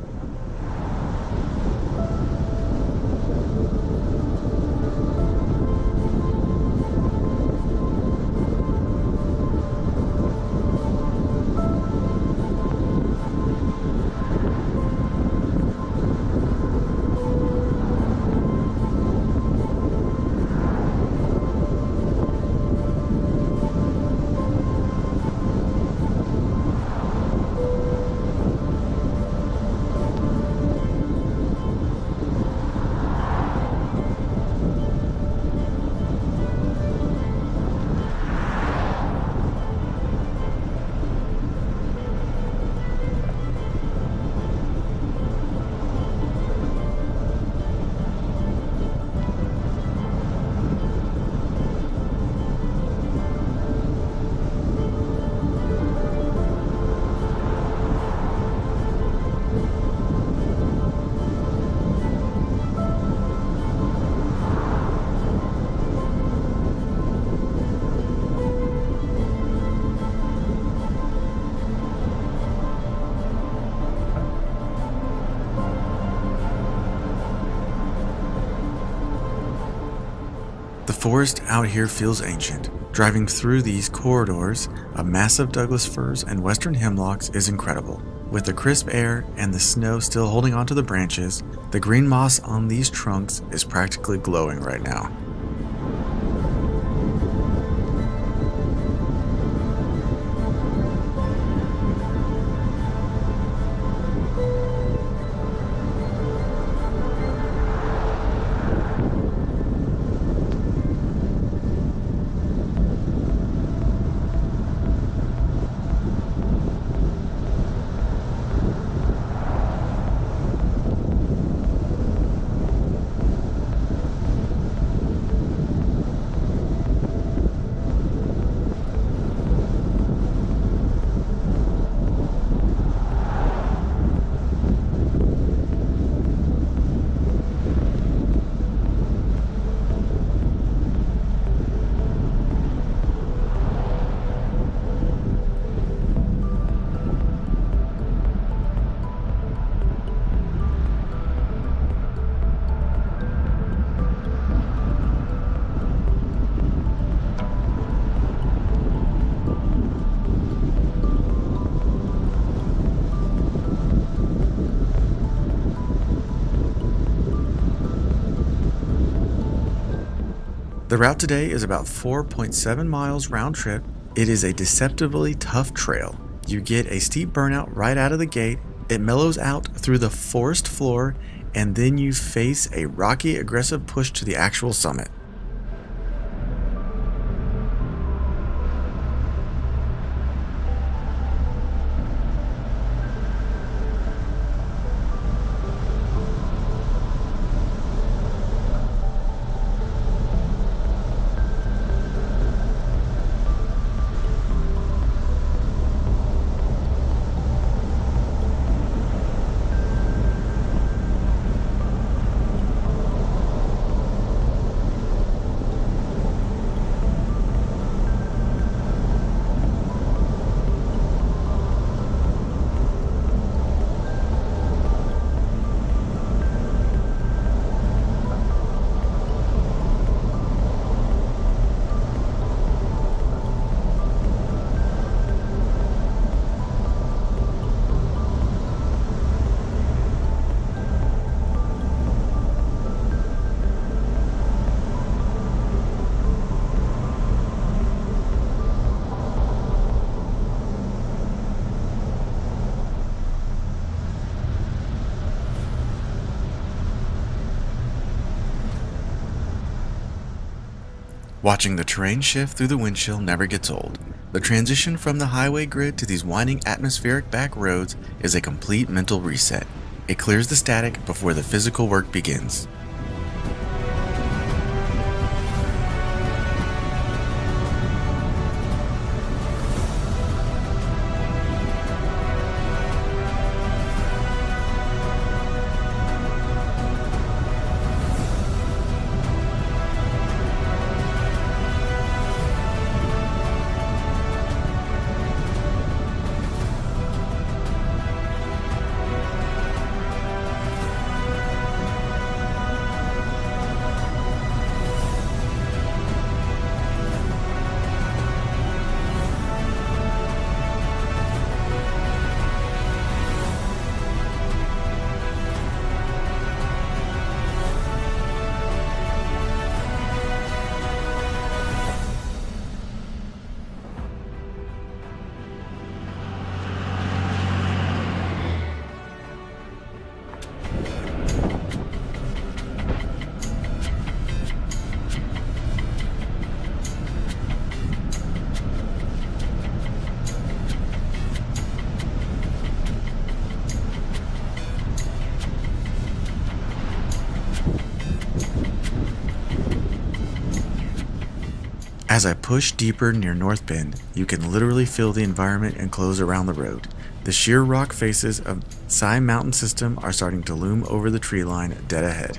The forest out here feels ancient. Driving through these corridors of massive Douglas firs and western hemlocks is incredible. With the crisp air and the snow still holding onto the branches, the green moss on these trunks is practically glowing right now. The route today is about 4.7 miles round trip. It is a deceptively tough trail. You get a steep burnout right out of the gate, it mellows out through the forest floor, and then you face a rocky, aggressive push to the actual summit. Watching the terrain shift through the windshield never gets old. The transition from the highway grid to these winding atmospheric back roads is a complete mental reset. It clears the static before the physical work begins. As I push deeper near North Bend, you can literally feel the environment enclosed around the road. The sheer rock faces of Sci Mountain System are starting to loom over the tree line dead ahead.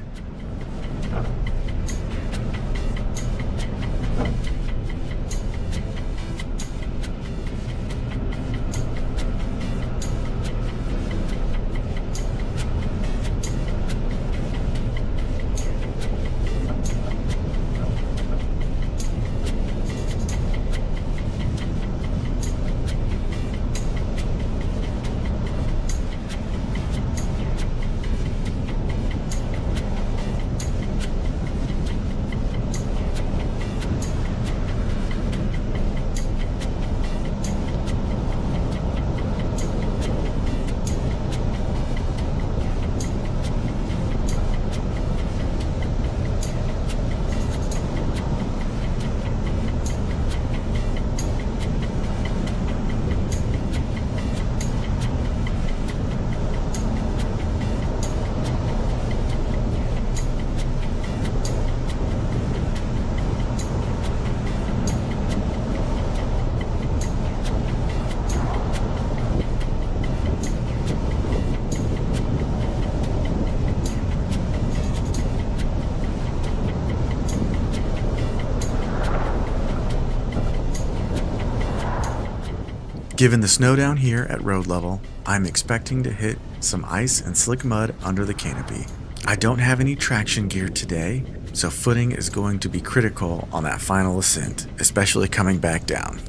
Given the snow down here at road level, I'm expecting to hit some ice and slick mud under the canopy. I don't have any traction gear today, so footing is going to be critical on that final ascent, especially coming back down.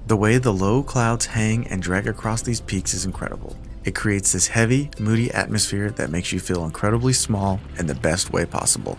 The way the low clouds hang and drag across these peaks is incredible. It creates this heavy, moody atmosphere that makes you feel incredibly small in the best way possible.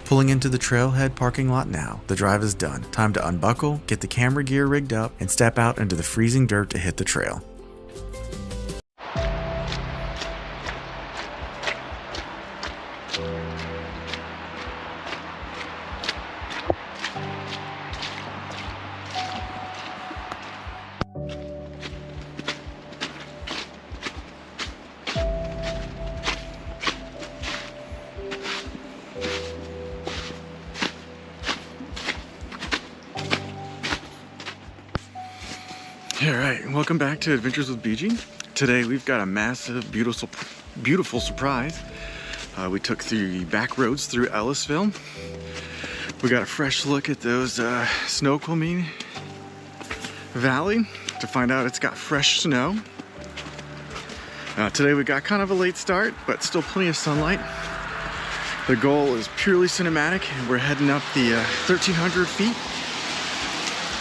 Pulling into the trailhead parking lot now. The drive is done. Time to unbuckle, get the camera gear rigged up, and step out into the freezing dirt to hit the trail. Alright, welcome back to Adventures with BG. Today we've got a massive, beautiful surprise. We took the back roads through Ellisville. We got a fresh look at those Snoqualmie Valley to find out it's got fresh snow. Today we got kind of a late start, but still plenty of sunlight. The goal is purely cinematic, and we're heading up the 1,300 feet,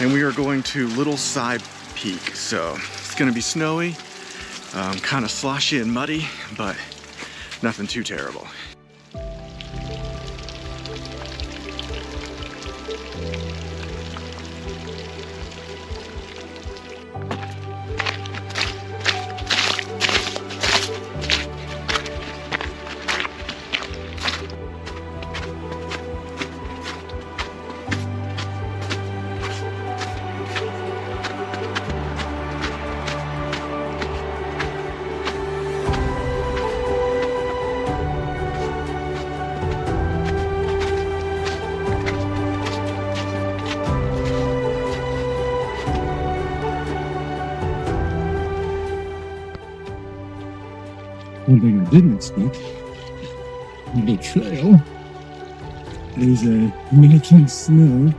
and we are going to Little Side Peak. So it's gonna be snowy, kind of sloshy and muddy, but nothing too terrible.
One thing I didn't expect on the trail is melting snow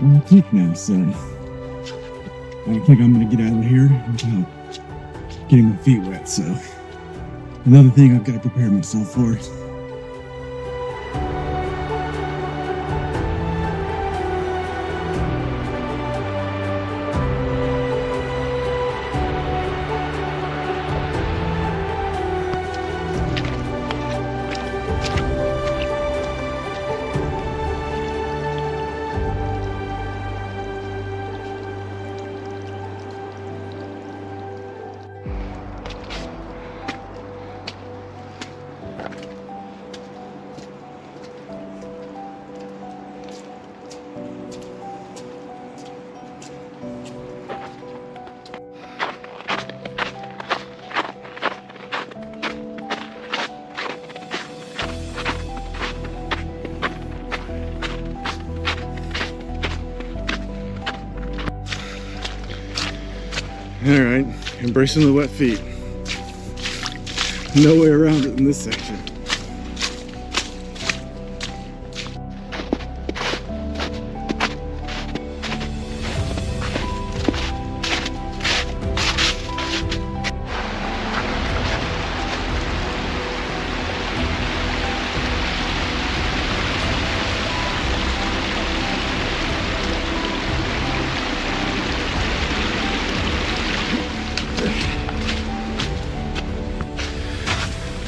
on the peak now, so I don't think I'm going to get out of here without getting my feet wet, so another thing I've got to prepare myself for. Alright, embracing the wet feet. No way around it in this section.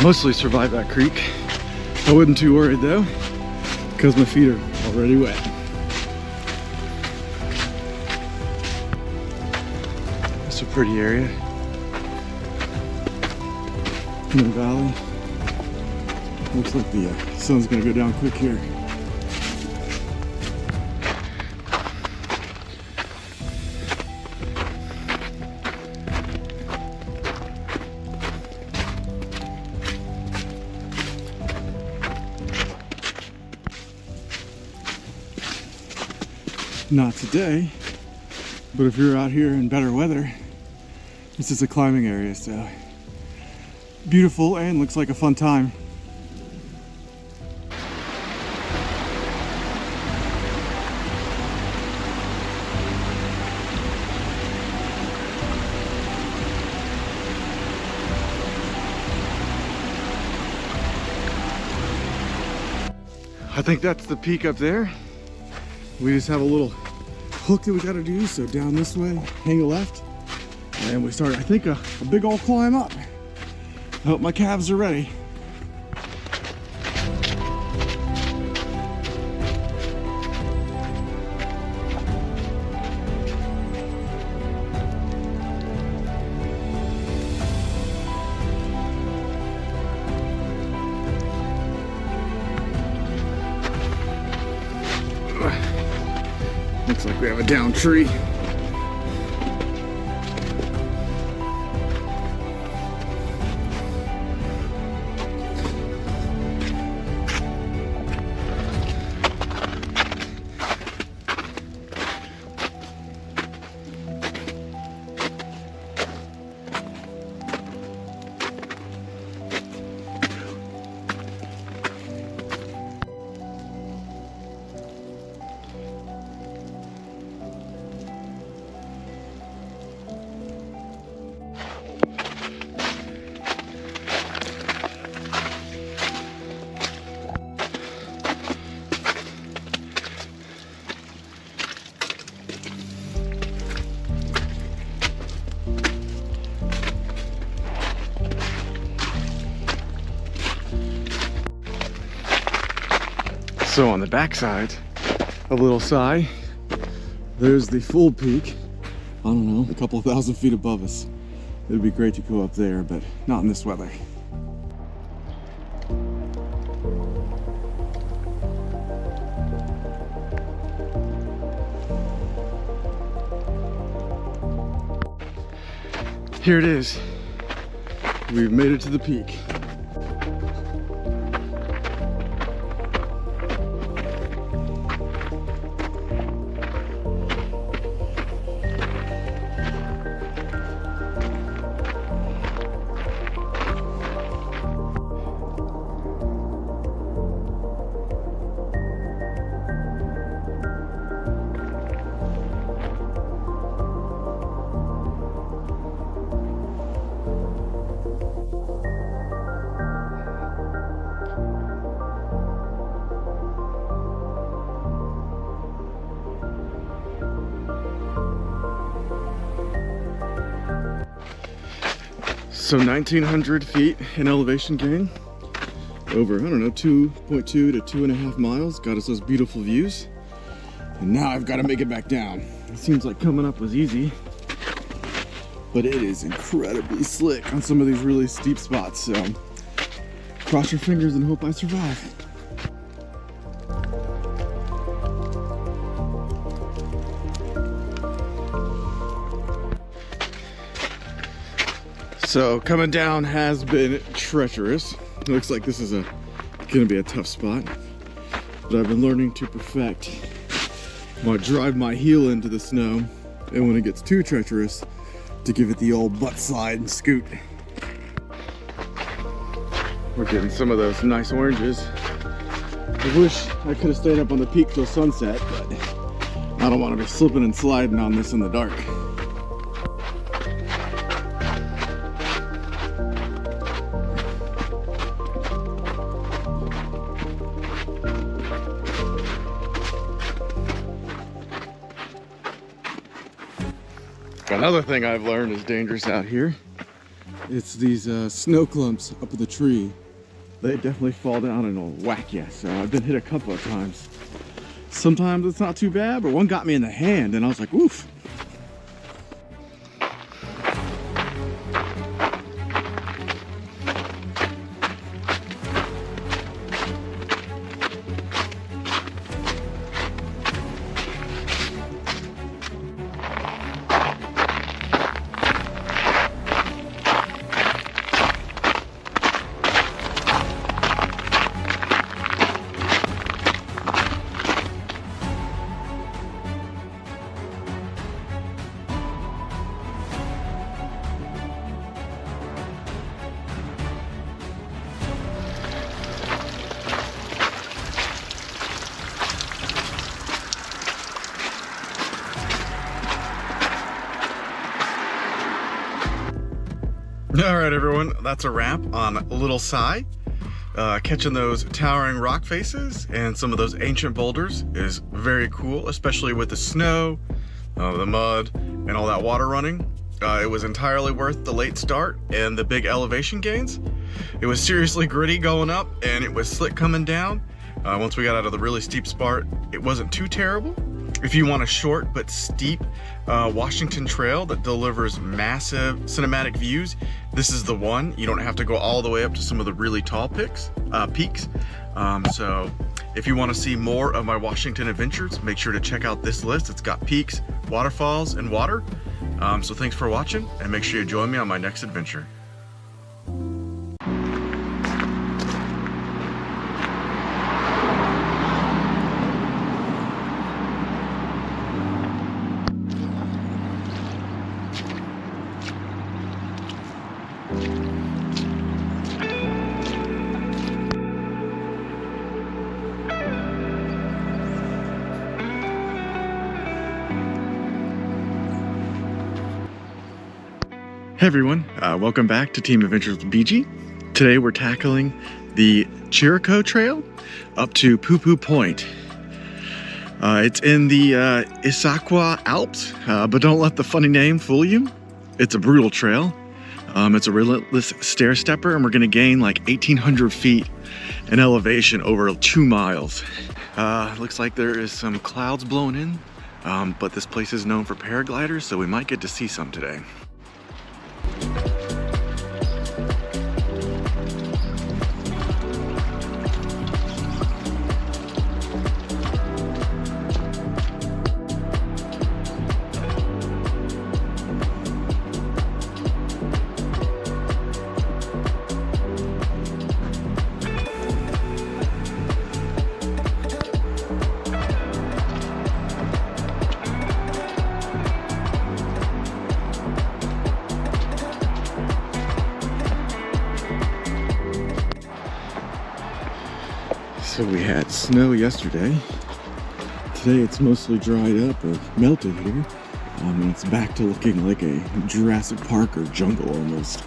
Mostly survived that creek. I wasn't too worried though, because my feet are already wet. It's a pretty area in the valley. Looks like the sun's gonna go down quick here. Not today, but if you're out here in better weather, this is a climbing area, so beautiful and looks like a fun time. I think that's the peak up there. We just have a little hook that we got to do, so down this way, hang a left, and we start, I think, a big old climb up. I hope my calves are ready. Looks like we have a downed tree. So on the backside of Little Si, there's the full peak. I don't know, a couple thousand feet above us. It'd be great to go up there, but not in this weather. Here it is. We've made it to the peak. So 1,900 feet in elevation gain, over, I don't know, 2.2 to 2.5 miles, got us those beautiful views. And now I've got to make it back down. It seems like coming up was easy, but it is incredibly slick on some of these really steep spots. So cross your fingers and hope I survive. So coming down has been treacherous. It looks like this is gonna be a tough spot, but I've been learning to perfect drive my heel into the snow, and when it gets too treacherous, to give it the old butt slide and scoot. We're getting some of those nice oranges. I wish I could have stayed up on the peak till sunset, but I don't want to be slipping and sliding on this in the dark. Another thing I've learned is dangerous out here. It's these snow clumps up in the tree. They definitely fall down and will whack you. So I've been hit a couple of times. Sometimes it's not too bad, but one got me in the hand and I was like, oof. All right, everyone, that's a wrap on Little Si. Catching those towering rock faces and some of those ancient boulders is very cool, especially with the snow, the mud, and all that water running. It was entirely worth the late start and the big elevation gains. It was seriously gritty going up, and it was slick coming down. Once we got out of the really steep spot, it wasn't too terrible.
If you want a short but steep Washington trail that delivers massive cinematic views, this is the one. You don't have to go all the way up to some of the really tall peaks. So if you want to see more of my Washington adventures, make sure to check out this list. It's got peaks, waterfalls, and water. So thanks for watching, and make sure you join me on my next adventure. Hey everyone, welcome back to Team Adventures with BG. Today we're tackling the Chirico Trail up to Poo Poo Point. It's in the Issaquah Alps, but don't let the funny name fool you. It's a brutal trail. It's a relentless stair stepper, and we're gonna gain like 1,800 feet in elevation over 2 miles. Looks like there is some clouds blowing in, but this place is known for paragliders, so we might get to see some today. So we had snow yesterday. Today it's mostly dried up or melted here. And it's back to looking like a Jurassic Park or jungle almost.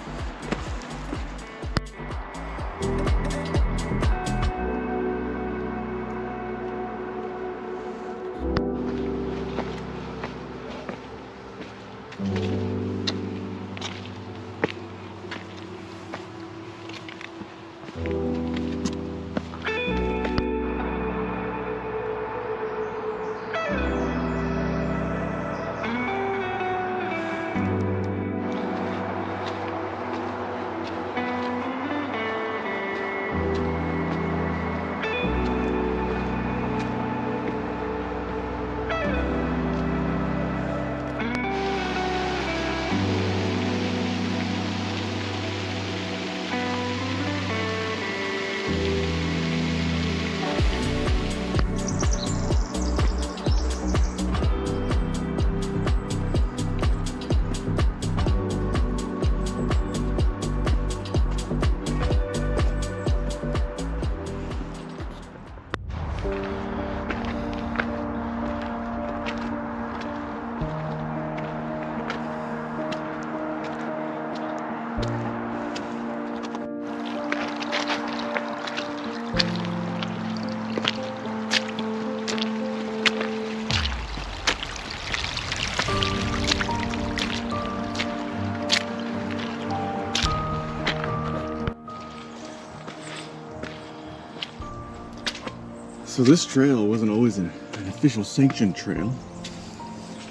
So this trail wasn't always an official sanctioned trail.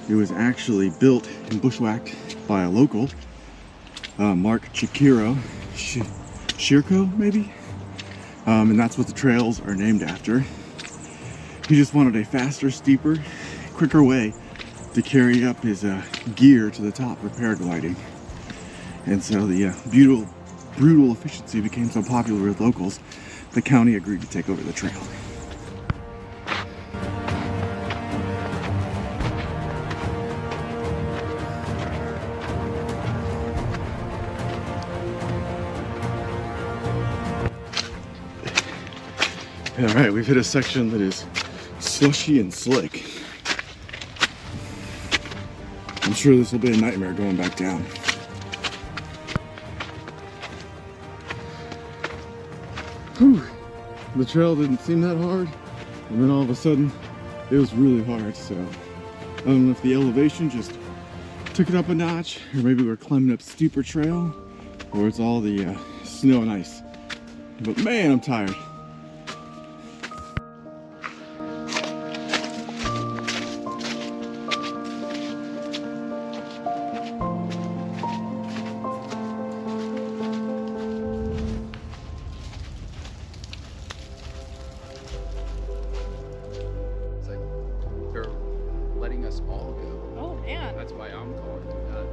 It was actually built and bushwhacked by a local, Mark Chirico, maybe? And that's what the trails are named after. He just wanted a faster, steeper, quicker way to carry up his gear to the top for paragliding. And so the brutal efficiency became so popular with locals, the county agreed to take over the trail. All right, we've hit a section that is slushy and slick. I'm sure this will be a nightmare going back down. Whew. The trail didn't seem that hard, and then all of a sudden, it was really hard, so I don't know if the elevation just took it up a notch, or maybe we're climbing up a steeper trail, or it's all the snow and ice. But man, I'm tired.
That's why I'm calling you that.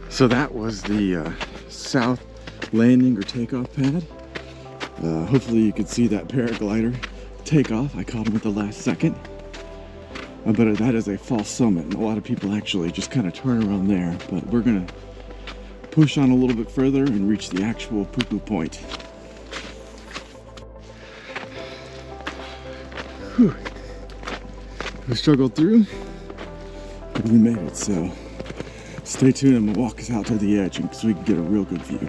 So that was the south landing or takeoff pad. Hopefully you could see that paraglider take off. I caught him at the last second. But that is a false summit, and a lot of people actually just kind of turn around there. But we're gonna push on a little bit further and reach the actual poo-poo point. Whew. We struggled through, but we made it, so stay tuned. I'm gonna walk us out to the edge so we can get a real good view.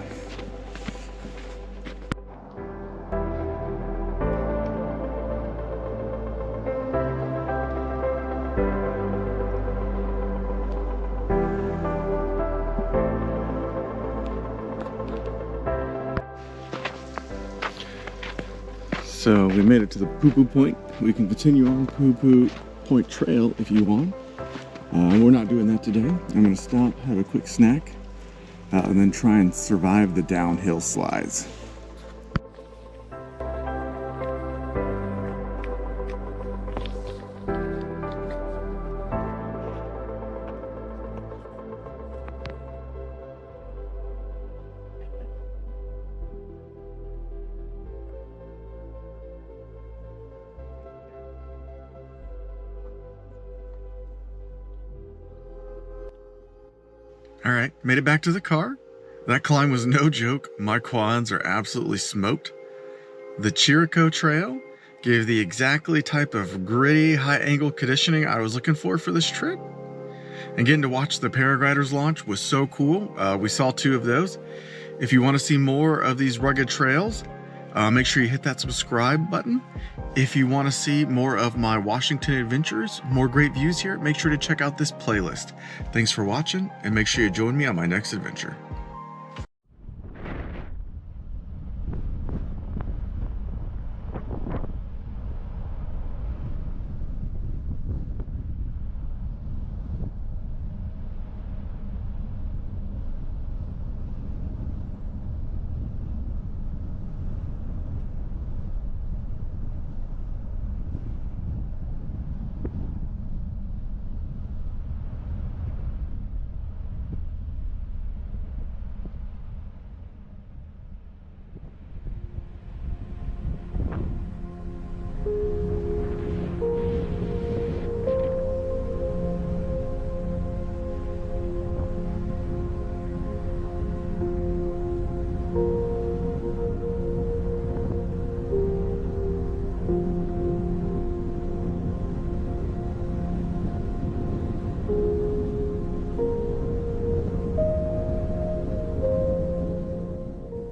So we made it to the poo-poo point. We can continue on poo-poo point trail if you want. We're not doing that today. I'm gonna stop, have a quick snack, and then try and survive the downhill slides.
All right, made it back to the car. That climb was no joke. My quads are absolutely smoked. The Chirico Trail gave the exactly type of gritty, high-angle conditioning I was looking for this trip. And getting to watch the paragliders launch was so cool. We saw 2 of those. If you want to see more of these rugged trails, make sure you hit that subscribe button. If you want to see more of my Washington adventures, more great views here, make sure to check out this playlist. Thanks for watching, and make sure you join me on my next adventure.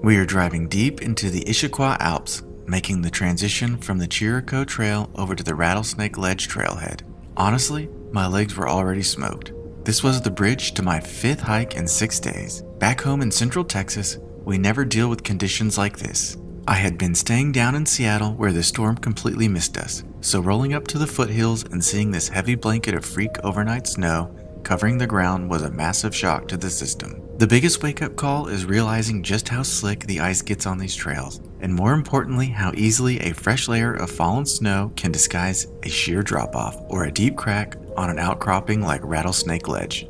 We are driving deep into the Issaquah Alps, making the transition from the Chirico Trail over to the Rattlesnake Ledge trailhead. Honestly, my legs were already smoked. This was the bridge to my 5th hike in 6 days. Back home in Central Texas, we never deal with conditions like this. I had been staying down in Seattle where the storm completely missed us, so rolling up to the foothills and seeing this heavy blanket of freak overnight snow covering the ground was a massive shock to the system. The biggest wake-up call is realizing just how slick the ice gets on these trails, and more importantly, how easily a fresh layer of fallen snow can disguise a sheer drop-off or a deep crack on an outcropping like Rattlesnake Ledge.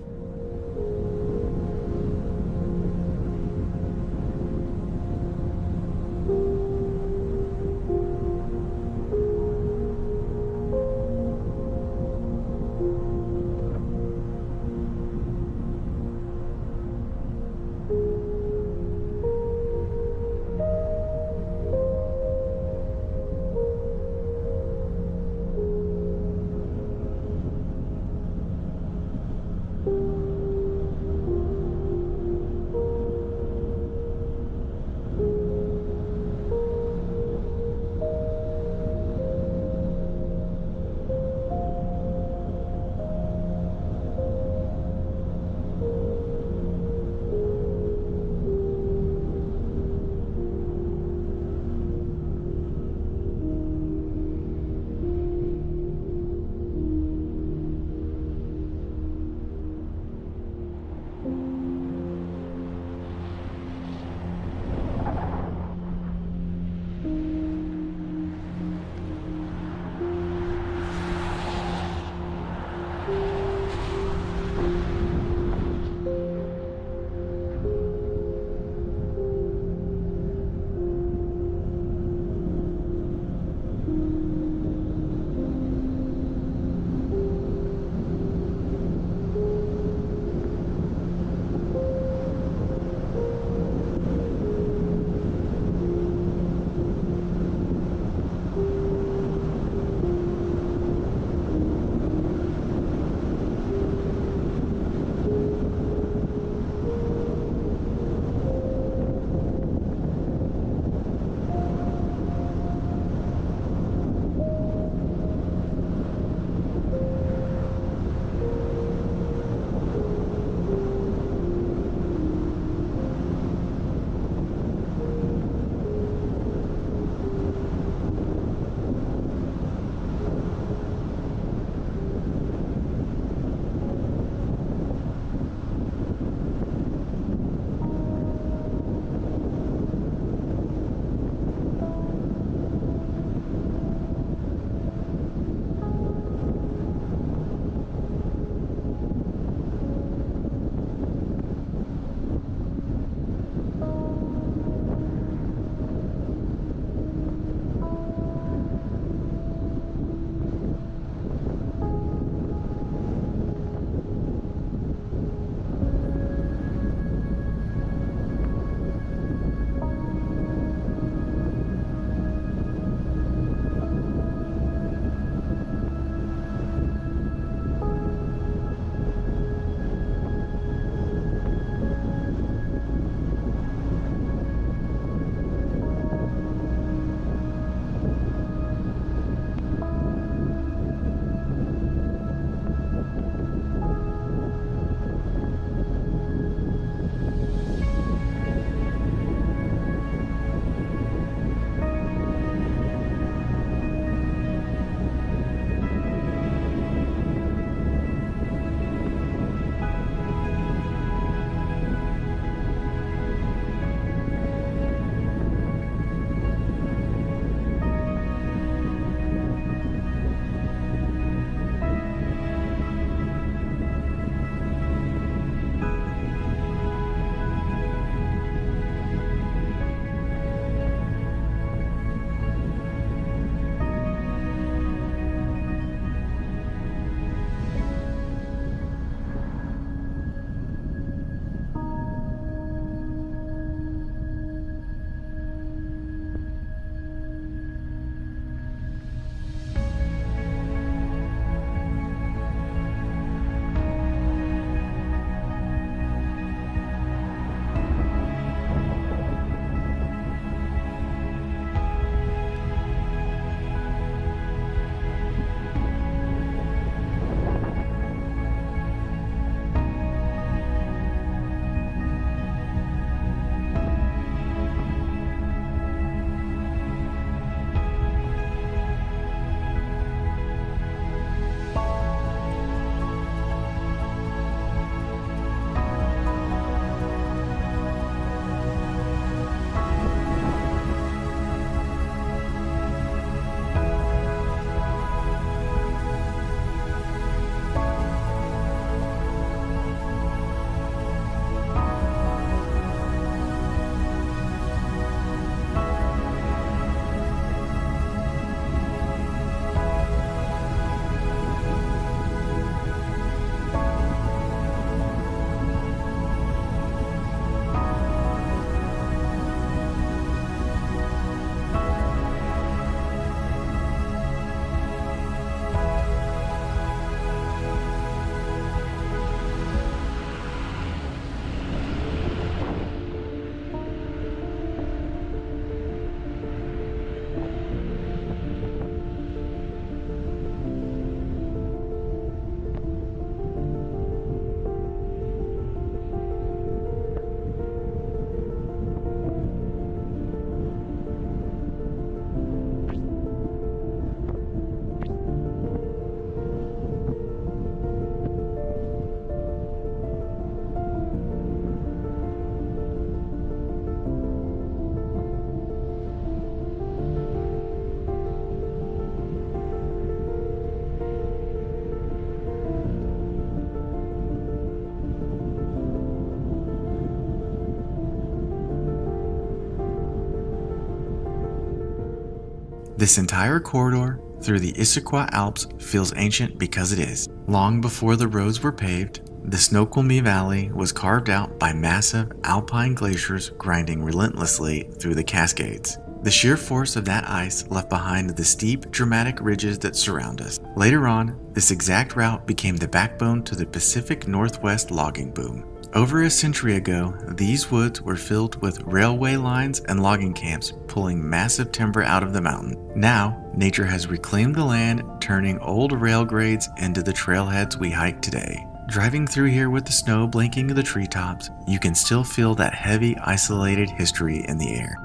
This entire corridor through the Issaquah Alps feels ancient because it is. Long before the roads were paved, the Snoqualmie Valley was carved out by massive alpine glaciers grinding relentlessly through the Cascades. The sheer force of that ice left behind the steep, dramatic ridges that surround us. Later on, this exact route became the backbone to the Pacific Northwest logging boom. Over a century ago, these woods were filled with railway lines and logging camps pulling massive timber out of the mountain. Now, nature has reclaimed the land, turning old rail grades into the trailheads we hike today. Driving through here with the snow blanking the treetops, you can still feel that heavy, isolated history in the air.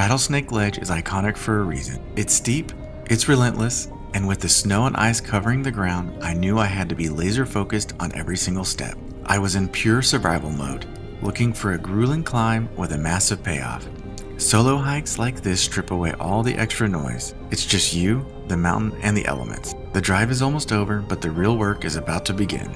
Rattlesnake Ledge is iconic for a reason. It's steep, it's relentless, and with the snow and ice covering the ground, I knew I had to be laser focused on every single step. I was in pure survival mode, looking for a grueling climb with a massive payoff. Solo hikes like this strip away all the extra noise. It's just you, the mountain, and the elements. The drive is almost over, but the real work is about to begin.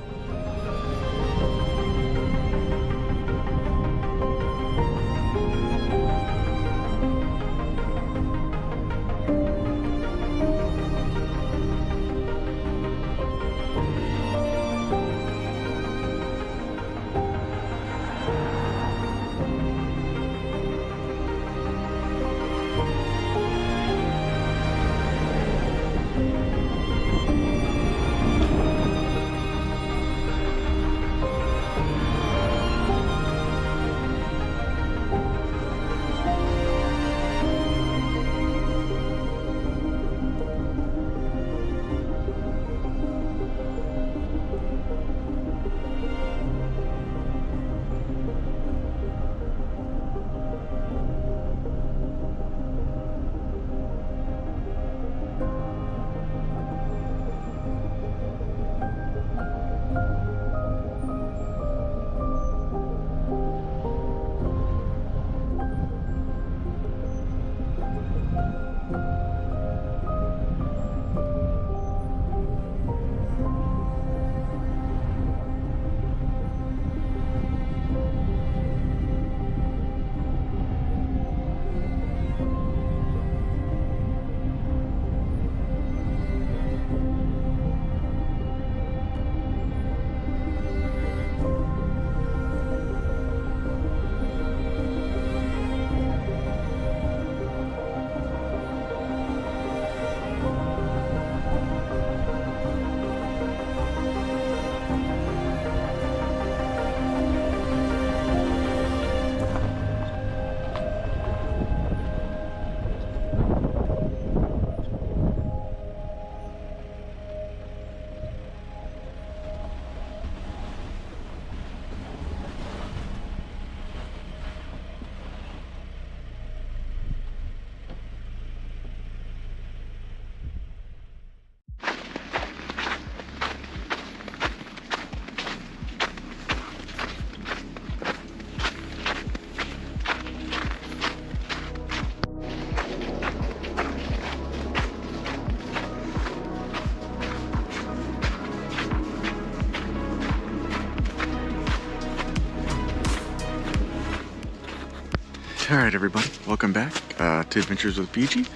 Alright everybody, welcome back to Adventures with BG.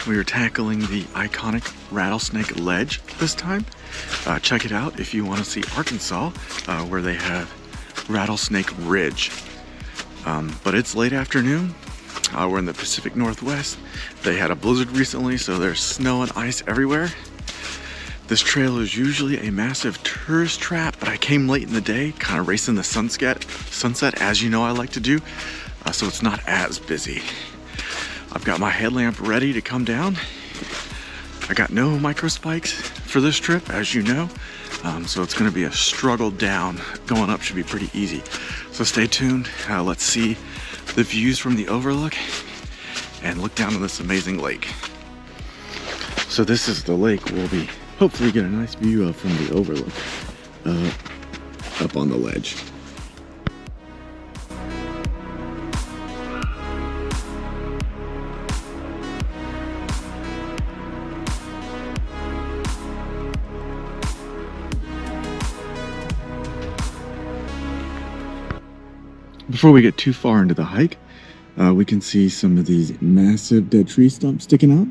We are tackling the iconic Rattlesnake Ledge this time. Check it out if you want to see Arkansas, where they have Rattlesnake Ridge. But it's late afternoon. We're in the Pacific Northwest. They had a blizzard recently, so there's snow and ice everywhere. This trail is usually a massive tourist trap, but I came late in the day, kind of racing the sunset, as you know I like to do. So it's not as busy. I've got my headlamp ready to come down. I got no micro spikes for this trip, as you know. So it's gonna be a struggle down. Going up should be pretty easy. So stay tuned. Let's see the views from the overlook and look down on this amazing lake. So this is the lake we'll be hopefully get a nice view of from the overlook up on the ledge. Before we get too far into the hike, we can see some of these massive dead tree stumps sticking out.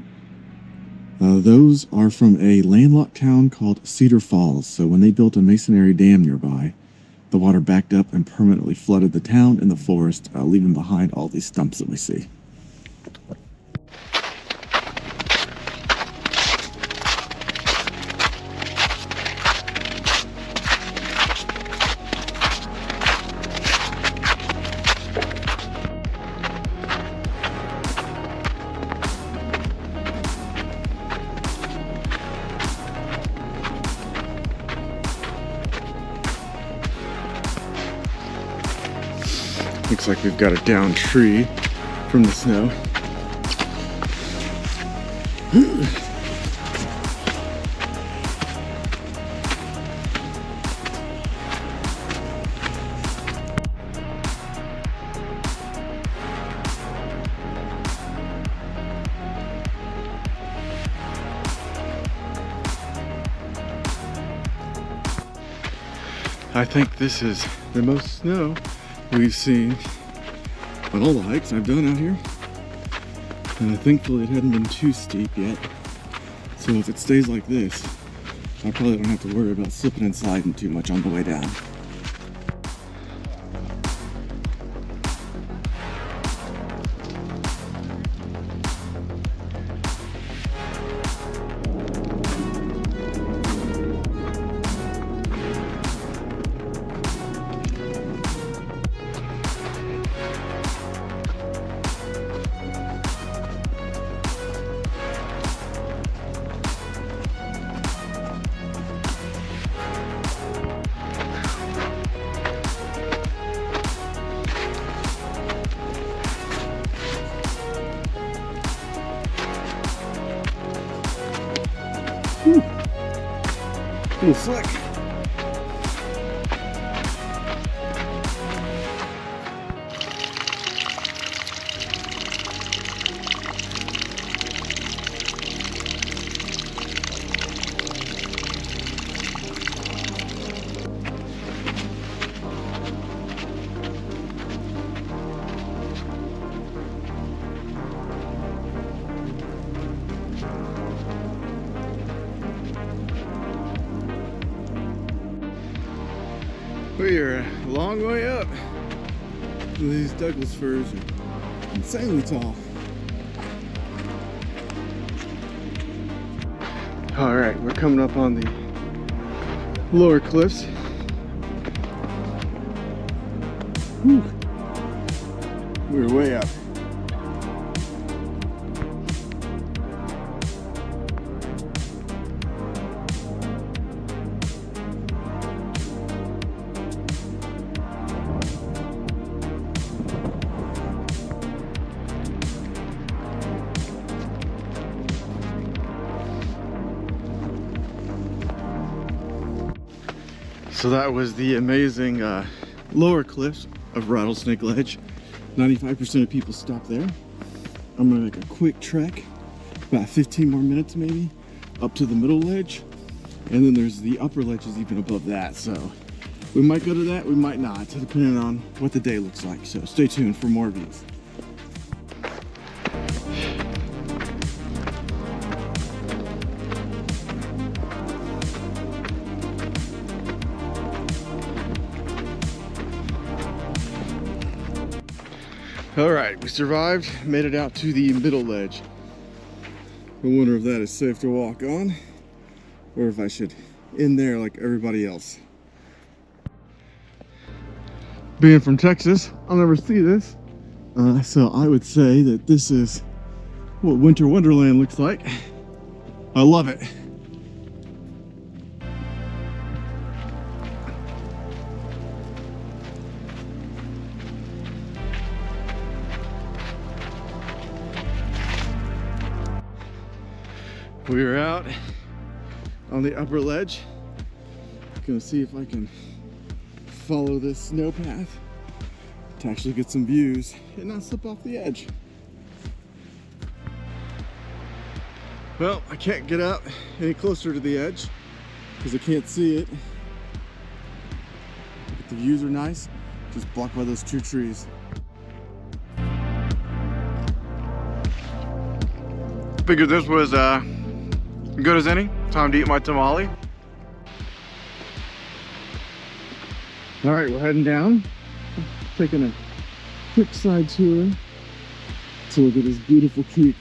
Those are from a landlocked town called Cedar Falls. So when they built a masonry dam nearby, the water backed up and permanently flooded the town and the forest, leaving behind all these stumps that we see. Looks like we've got a downed tree from the snow.
I think this is the most snow we've seen on all the hikes I've done out here. And thankfully it hadn't been too steep yet. So if it stays like this, I probably don't have to worry about slipping and sliding too much on the way down. Little slick. We are a long way up. These Douglas firs are insanely tall. All right, we're coming up on the lower cliffs. Whew. We're way up. So that was the amazing lower cliffs of Rattlesnake Ledge. 95% of people stop there. I'm gonna make a quick trek, about 15 more minutes maybe, up to the middle ledge. And then there's the upper ledges even above that. So we might go to that, we might not, depending on what the day looks like. So stay tuned for more of these. All right, we survived, made it out to the middle ledge. I wonder if that is safe to walk on, or if I should end there like everybody else. Being from Texas, I'll never see this. So I would say that this is what Winter Wonderland looks like. I love it. We are out on the upper ledge. Gonna see if I can follow this snow path to actually get some views and not slip off the edge. Well, I can't get out any closer to the edge because I can't see it. But the views are nice, just blocked by those two trees. Figured this was good as any. Time to eat my tamale. All right, we're heading down. Taking a quick side tour to look at this beautiful creek.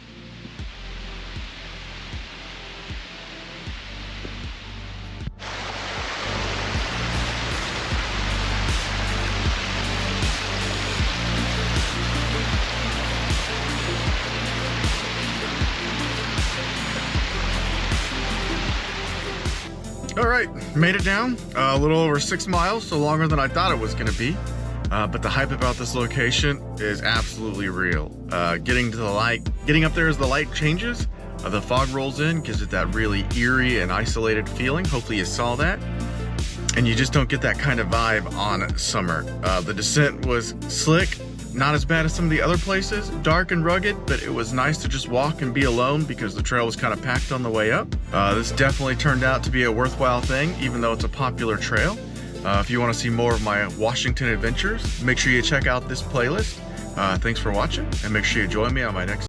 All right, made it down a little over 6 miles, so longer than I thought it was gonna be. But the hype about this location is absolutely real. Getting to the light, getting up there as the light changes
The fog rolls in, gives it that really eerie and isolated feeling. Hopefully you saw that. And you just don't get that kind of vibe on summer. The descent was slick, not as bad as some of the other places, dark and rugged, but it was nice to just walk and be alone because the trail was kind of packed on the way up. This definitely turned out to be a worthwhile thing, even though it's a popular trail. If you want to see more of my Washington adventures, make sure you check out this playlist. Thanks for watching, and make sure you join me on my next